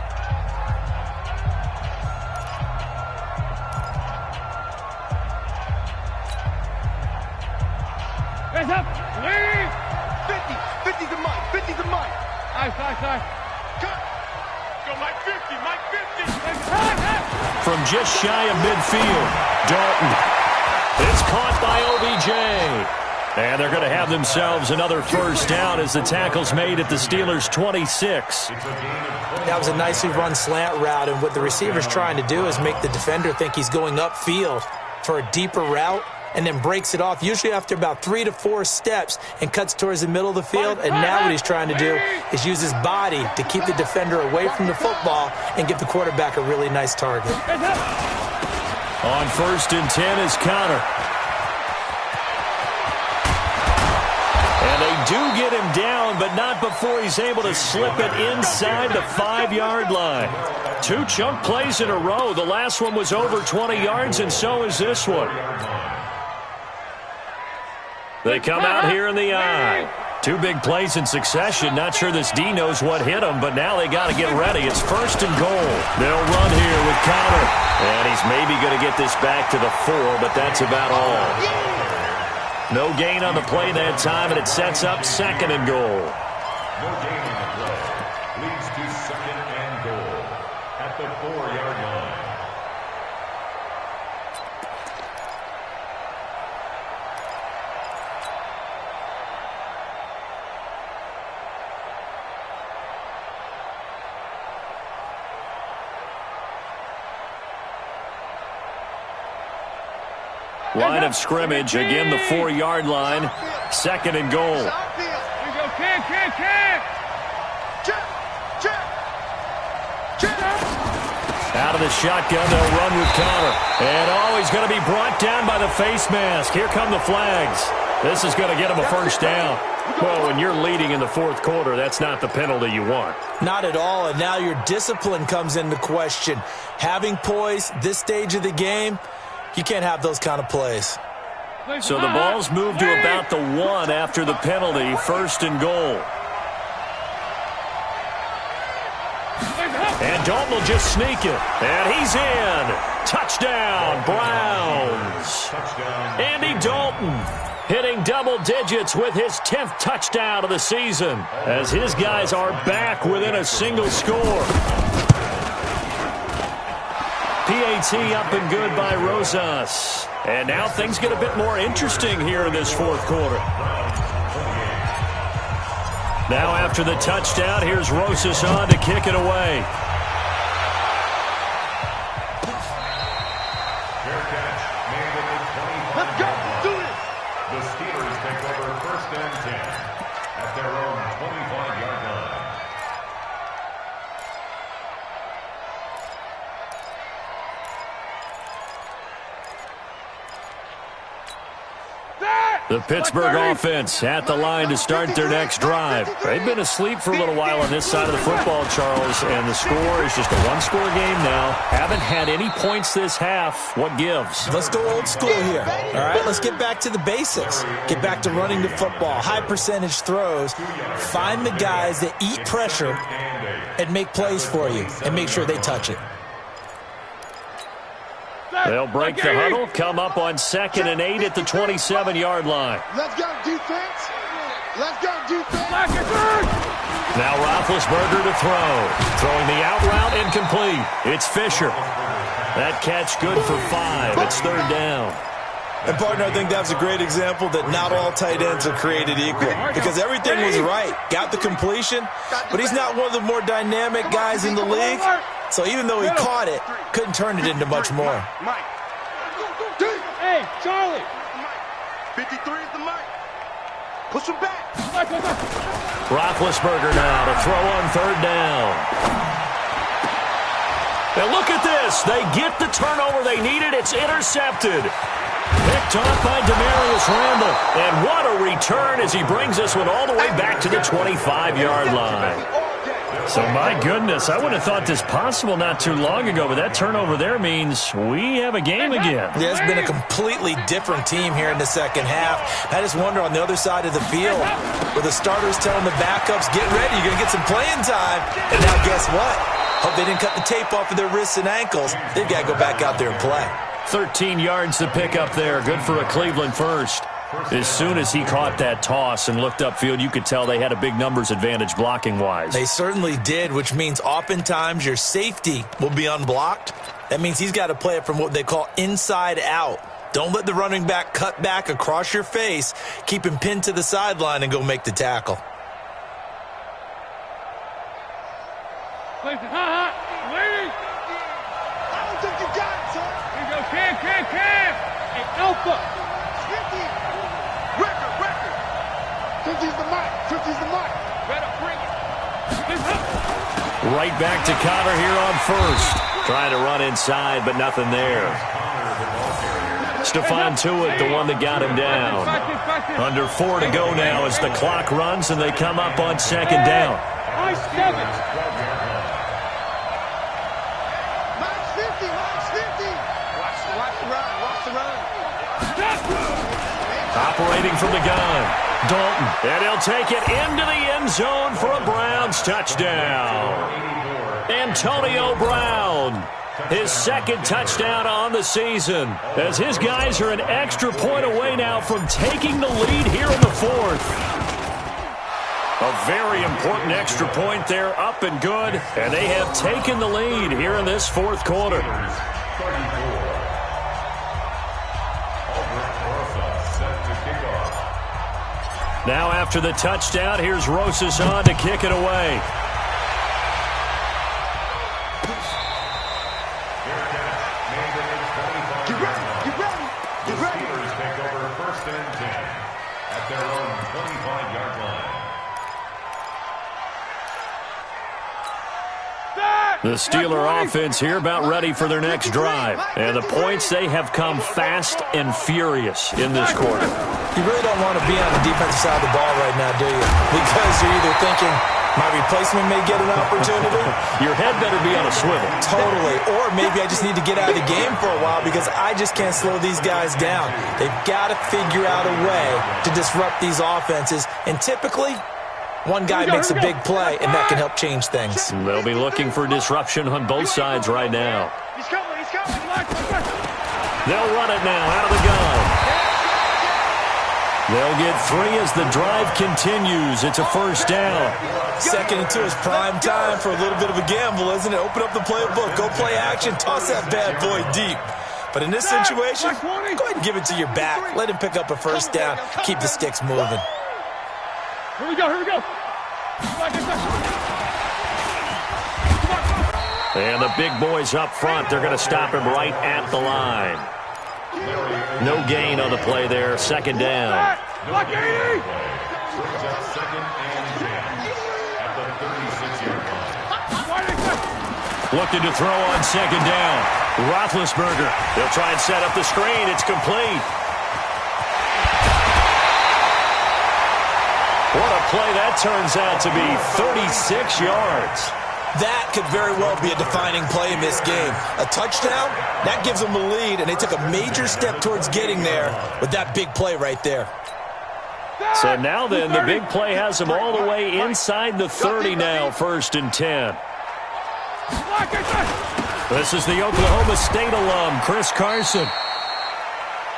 Hands up. 50 to Mike. 50 to Mike. Nice. Cut. Go Mike 50. Mike 50. From just shy of midfield, Dalton. It's caught by OBJ. And they're going to have themselves another 1st down as the tackle's made at the Steelers' 26. That was a nicely run slant route, and what the receiver's trying to do is make the defender think he's going upfield for a deeper route, and then breaks it off, usually after about 3 to 4 steps, and cuts towards the middle of the field. And now what he's trying to do is use his body to keep the defender away from the football and give the quarterback a really nice target. On 1st and 10 is Connor. And they do get him down, but not before he's able to slip it inside the 5-yard line. 2 chunk plays in a row. The last one was over 20 yards, and so is this one. They come out here in the I. 2 big plays in succession. Not sure this D knows what hit him, but now they got to get ready. It's 1st and goal. They'll run here with Connor. And he's maybe going to get this back to the 4, but that's about all. No gain on the play that time, and it sets up 2nd and goal. No gain on the play. Leads to 2nd and goal at the 4-yard line. Line of scrimmage, again the 4-yard line, 2nd and goal. Out of the shotgun, they'll run with counter. And he's going to be brought down by the face mask. Here come the flags. This is going to get him a first down. Well, when you're leading in the 4th quarter, that's not the penalty you want. Not at all, and now your discipline comes into question. Having poise this stage of the game, you can't have those kind of plays. So the ball's moved to about the 1 after the penalty, 1st and goal. And Dalton will just sneak it. And he's in. Touchdown, Browns. Andy Dalton hitting double digits with his 10th touchdown of the season as his guys are back within a single score. PAT up and good by Rosas. And now things get a bit more interesting here in this 4th quarter. Now after the touchdown, here's Rosas on to kick it away. Let's go. Do it. The Steelers take over 1st and 10 at their own 25-yard line. The Pittsburgh offense at the line to start their next drive. They've been asleep for a little while on this side of the football, Charles, and the score is just a 1-score game now. Haven't had any points this half. What gives? Let's go old school here. All right, let's get back to the basics. Get back to running the football, high percentage throws. Find the guys that eat pressure and make plays for you and make sure they touch it. They'll break the huddle, come up on 2nd and 8 at the 27-yard line. Let's go, defense. Let's go, defense. Now Roethlisberger to throw. Throwing the out route incomplete. It's Fisher. That catch good for 5. It's 3rd down. And, partner, I think that's a great example that not all tight ends are created equal because everything was right. Got the completion, but he's not one of the more dynamic guys in the league. So even though he caught it, couldn't turn it into much more. Hey, Charlie. 53 is the mic. Push him back. Roethlisberger now to throw on 3rd down. And look at this. They get the turnover they needed. It's intercepted. Picked off by Demarius Randall. And what a return as he brings this one all the way back to the 25-yard line. So, my goodness, I would have thought this possible not too long ago, but that turnover there means we have a game again. Yeah, it's been a completely different team here in the 2nd half. I just wonder on the other side of the field where the starters telling the backups, get ready, you're going to get some playing time. And now guess what? Hope they didn't cut the tape off of their wrists and ankles. They've got to go back out there and play. 13 yards to pick up there. Good for a Cleveland first. As soon as he caught that toss and looked upfield, you could tell they had a big numbers advantage blocking-wise. They certainly did, which means oftentimes your safety will be unblocked. That means he's got to play it from what they call inside out. Don't let the running back cut back across your face. Keep him pinned to the sideline and go make the tackle. Waiting. I don't think you got it, son. Here you go, Cam. Hey, Alpha. Record. 50's the mic. 50's the mic. Better bring it. Right back to Connor here on 1st. Trying to run inside, but nothing there. Stephon Tuitt, the one that got him down. Under 4 to go now as the clock runs and they come up on 2nd down. Nice 7. Nice 50. Watch the run. Operating from the gun. Dalton, and he'll take it into the end zone for a Browns touchdown. Antonio Brown, his 2nd touchdown on the season, as his guys are an extra point away now from taking the lead here in the 4th. A very important extra point there, up and good, and they have taken the lead here in this fourth quarter. Now after the touchdown, here's Rosas on to kick it away. Get ready. The Steelers take over 1st and 10 at their own 25-yard line. The Steeler offense here about ready for their next drive. And the points, they have come fast and furious in this quarter. You really don't want to be on the defensive side of the ball right now, do you? Because you're either thinking, my replacement may get an opportunity. Your head better be on a swivel. Totally. Or maybe I just need to get out of the game for a while because I just can't slow these guys down. They've got to figure out a way to disrupt these offenses. And typically, one guy makes a big play, and that can help change things. They'll be looking for disruption on both sides right now. He's coming. They'll run it now out of the gun. They'll get 3 as the drive continues. It's a first down. 2nd and 2 is prime time for a little bit of a gamble, isn't it? Open up the playbook. Go play action. Toss that bad boy deep. But in this situation, go ahead and give it to your back. Let him pick up a first down. Keep the sticks moving. Here we go. And the big boys up front, they're going to stop him right at the line. No gain on the play there. 2nd down. Block 80! Looking to throw on 2nd down. Roethlisberger. They'll try and set up the screen. It's complete. What a play that turns out to be. 36 yards. That could very well be a defining play in this game. A touchdown, that gives them the lead, and they took a major step towards getting there with that big play right there. So now then, the big play has them all the way inside the 30 now, 1st and 10. This is the Oklahoma State alum, Chris Carson.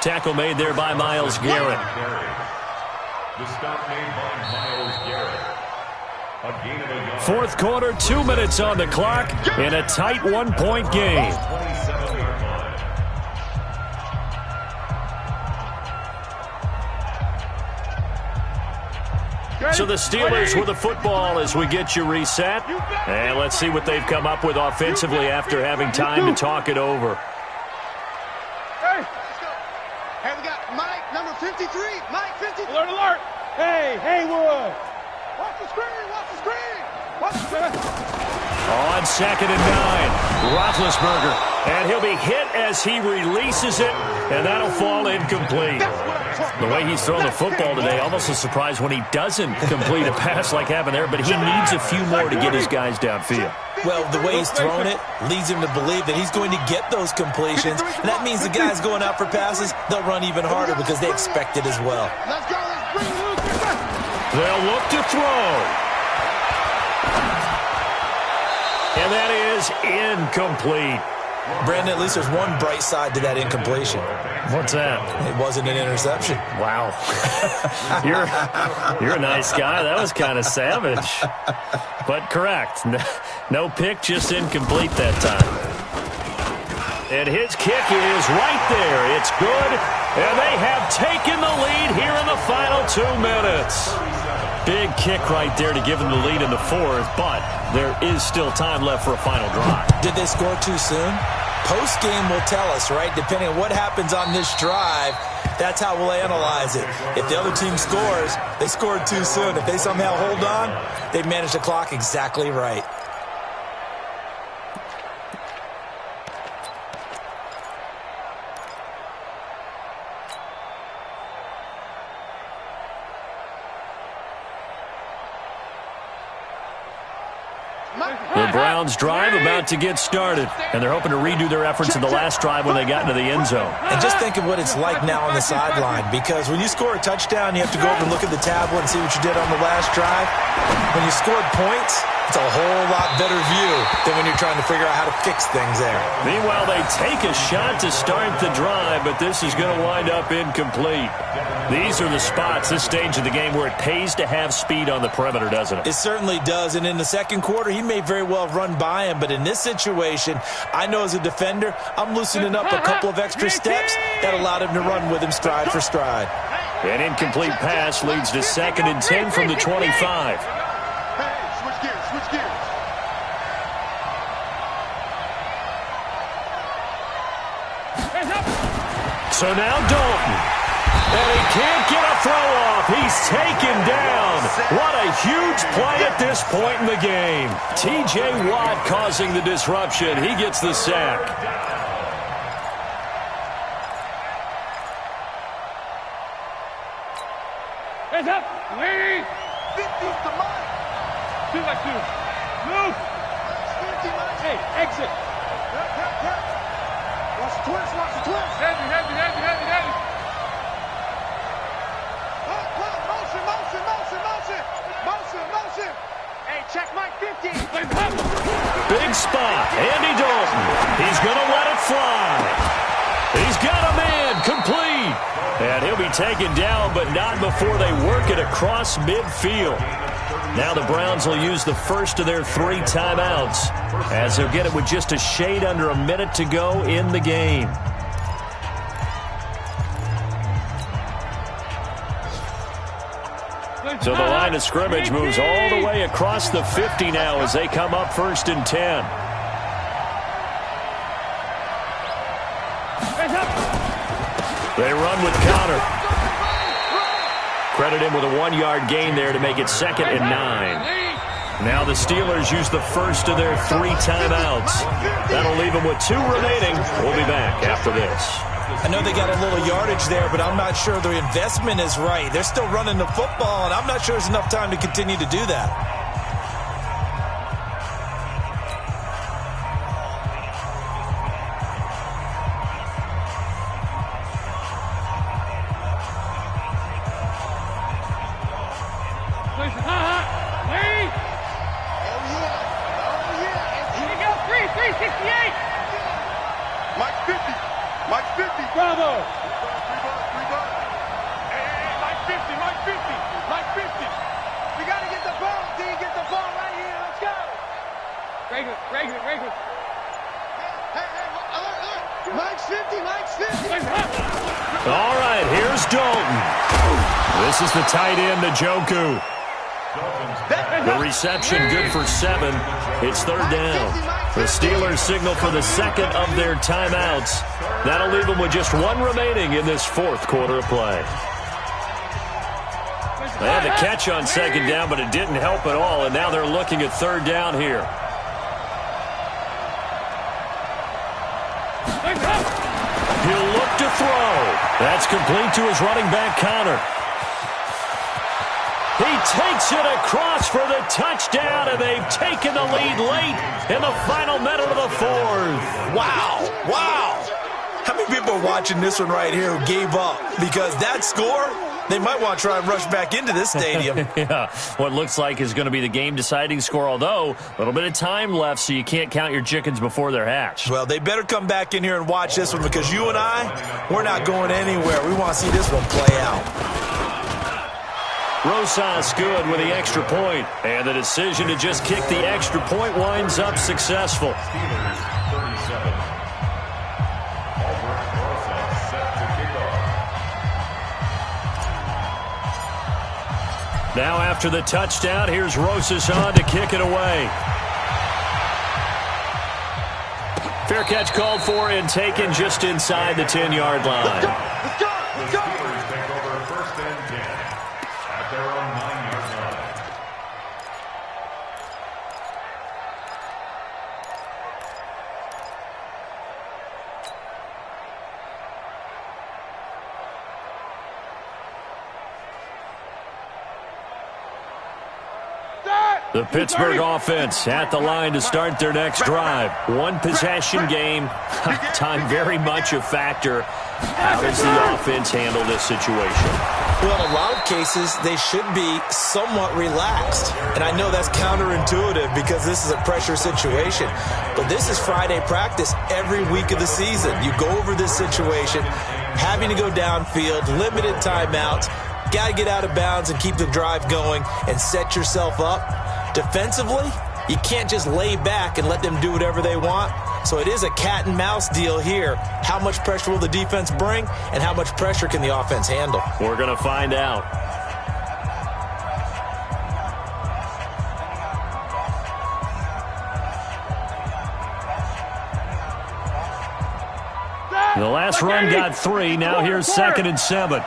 Tackle made there by Myles Garrett. The stop made by Myles Garrett. A gain of a yard. Fourth quarter, 2 minutes on the clock in a tight 1-point game. 27-yard line. So the Steelers with the football as we get you reset. And let's see what they've come up with offensively after having time to talk it over. Hey, we got Mike, number 53. Mike, 53. Alert. Hey, Haywood. Watch the screen. On 2nd and 9, Roethlisberger. And he'll be hit as he releases it, and that'll fall incomplete. The way he's thrown the football today, almost a surprise when he doesn't complete a pass like happened there, but he needs a few more to get his guys downfield. Well, the way he's thrown it leads him to believe that he's going to get those completions, and that means the guys going out for passes, they'll run even harder because they expect it as well. Let's go. Let's bring it loose. They'll look to throw. And that is incomplete. Brandon, at least there's one bright side to that incompletion. What's that? It wasn't an interception. Wow. You're a nice guy. That was kind of savage. But correct. No pick, just incomplete that time. And his kick is right there. It's good. And they have taken the lead here in the final 2 minutes. Big kick right there to give them the lead in the fourth, but there is still time left for a final drive. Did they score too soon? Post-game will tell us, right? Depending on what happens on this drive, that's how we'll analyze it. If the other team scores, they scored too soon. If they somehow hold on, they've managed the clock exactly right. The Browns drive about to get started, and they're hoping to redo their efforts in the last drive when they got into the end zone. And just think of what it's like now on the sideline, because when you score a touchdown, you have to go over and look at the tablet and see what you did on the last drive. When you scored points, It's a whole lot better view than when you're trying to figure out how to fix things there. Meanwhile, they take a shot to start the drive, but this is going to wind up incomplete. These are the spots, this stage of the game, where it pays to have speed on the perimeter, doesn't it? It certainly does, and in the second quarter, he may very well have run by him, but in this situation, I know as a defender, I'm loosening up a couple of extra steps that allowed him to run with him stride for stride. An incomplete pass leads to 2nd and 10 from the 25. Switch gears. So now Dalton. And he can't get a throw off. He's taken down. What a huge play at this point in the game. T.J. Watt causing the disruption. He gets the sack. Hands up. Lead. 50's the mark. 2 by 2. Move. 50, hey, exit. Watch the twist. Heavy. Motion. Hey, check Mike 50. Big spot. Andy Dalton. He's going to let it fly. He's got a man complete. And he'll be taken down, but not before they work it across midfield. Now the Browns will use the first of their 3 timeouts, as they'll get it with just a shade under a minute to go in the game. So the line of scrimmage moves all the way across the 50 now as they come up 1st and 10. They run with Connor. Credit him with a 1-yard gain there to make it 2nd and 9. Now the Steelers use the first of their 3 timeouts. That'll leave them with 2 remaining. We'll be back after this. I know they got a little yardage there, but I'm not sure the investment is right. They're still running the football, and I'm not sure there's enough time to continue to do that. Bravo! Hey, Mike 50. We got to get the ball, D. Get the ball right here. Let's go. Regular. Hey, Mike's 50. All right, here's Dalton. This is the tight end, Njoku. The reception good for 7. It's 3rd down. The Steelers signal for the 2nd of their timeouts. That'll leave them with just 1 remaining in this 4th quarter of play. They had the catch on 2nd down, but it didn't help at all, and now they're looking at 3rd down here. He'll look to throw. That's complete to his running back, Connor. He takes it across for the touchdown, and they've taken the lead late in the final minute of the 4th. Wow. How many people are watching this one right here who gave up? Because that score, they might want to try and rush back into this stadium. Yeah, what looks like is going to be the game-deciding score, although a little bit of time left, so you can't count your chickens before they're hatched. Well, they better come back in here and watch this one, because you and I, we're not going anywhere. We want to see this one play out. Rosas good with the extra point, and the decision to just kick the extra point winds up successful. Now after the touchdown, here's Rosas on to kick it away. Fair catch called for and taken just inside the 10-yard line. Let's go. Take over 1st and 10 at their own 9-yard line. The Pittsburgh offense at the line to start their next drive. 1 possession game. Time very much a factor. How does the offense handle this situation? Well, in a lot of cases, they should be somewhat relaxed. And I know that's counterintuitive because this is a pressure situation. But this is Friday practice every week of the season. You go over this situation, having to go downfield, limited timeouts, got to get out of bounds and keep the drive going and set yourself up. Defensively, you can't just lay back and let them do whatever they want. So it is a cat and mouse deal here. How much pressure will the defense bring, and how much pressure can the offense handle? We're going to find out. The last run got 3. Now here's 2nd and 7.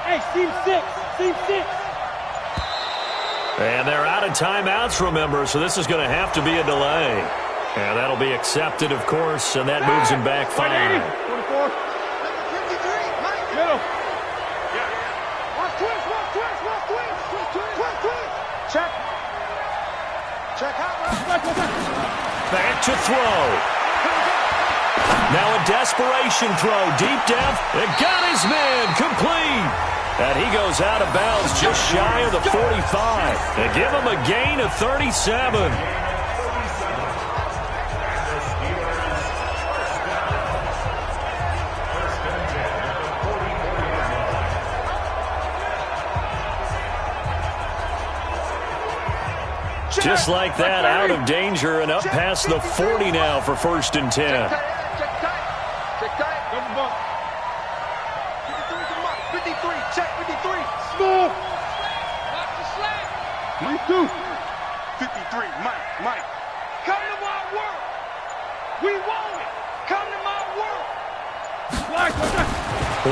Hey, seam 6. Seam 6. And they're out of timeouts, remember, so this is going to have to be a delay. And that'll be accepted, of course, and that moves him back 5. 24. Middle. Check. Check out. Back to throw. Now a desperation throw, deep depth, and got his man, complete. And he goes out of bounds just shy of the 45. They give him a gain of 37. Just like that, out of danger and up past the 40 now for 1st and 10. Smooth. Watch the slack. 3-2. 53. Mike. Come to my world. We want it. Come to my world.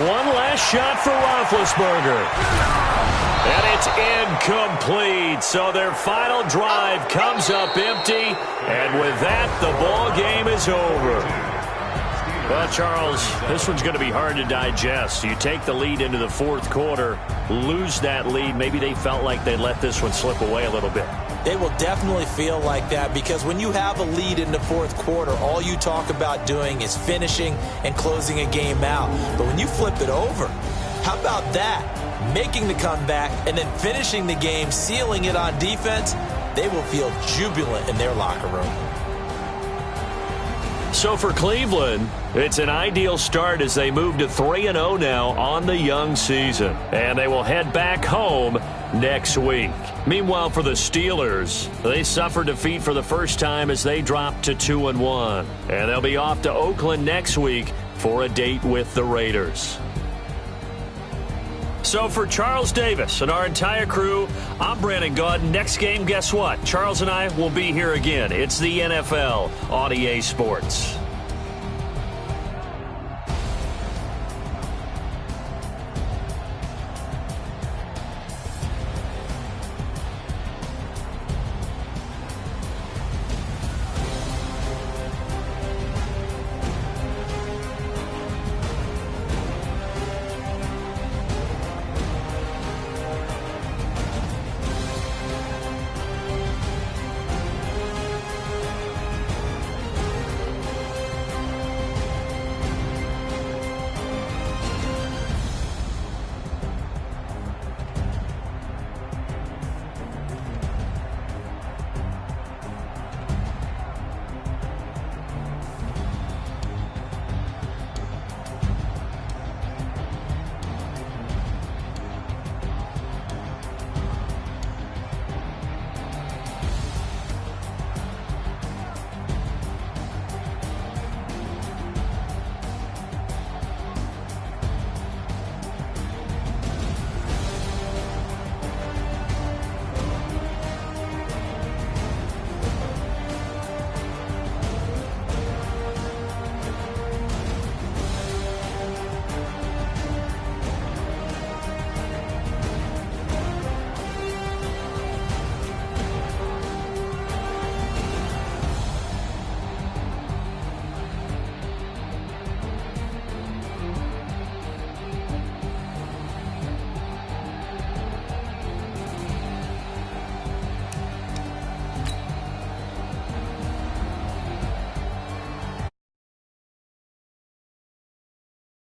One last shot for Roethlisberger. And it's incomplete. So their final drive comes up empty. And with that, the ball game is over. Well, Charles, this one's going to be hard to digest. You take the lead into the 4th quarter, lose that lead. Maybe they felt like they let this one slip away a little bit. They will definitely feel like that because when you have a lead in the 4th quarter, all you talk about doing is finishing and closing a game out. But when you flip it over, how about that? Making the comeback and then finishing the game, sealing it on defense, they will feel jubilant in their locker room. So for Cleveland, it's an ideal start as they move to 3-0 now on the young season. And they will head back home next week. Meanwhile, for the Steelers, they suffered defeat for the first time as they dropped to 2-1. And they'll be off to Oakland next week for a date with the Raiders. So for Charles Davis and our entire crew, I'm Brandon Gaudin. Next game, guess what? Charles and I will be here again. It's the NFL on EA Sports.